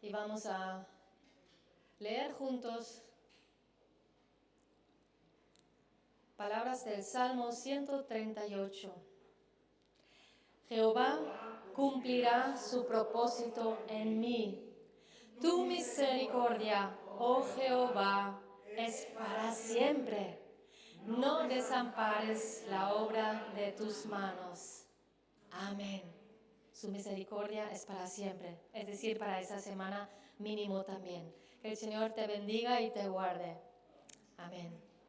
Y vamos a leer juntos palabras del Salmo 138. Jehová cumplirá su propósito en mí. Tu misericordia, oh Jehová, es para siempre. No desampares la obra de tus manos. Amén. Su misericordia es para siempre, es decir, para esa semana mínimo también. Que el Señor te bendiga y te guarde. Amén.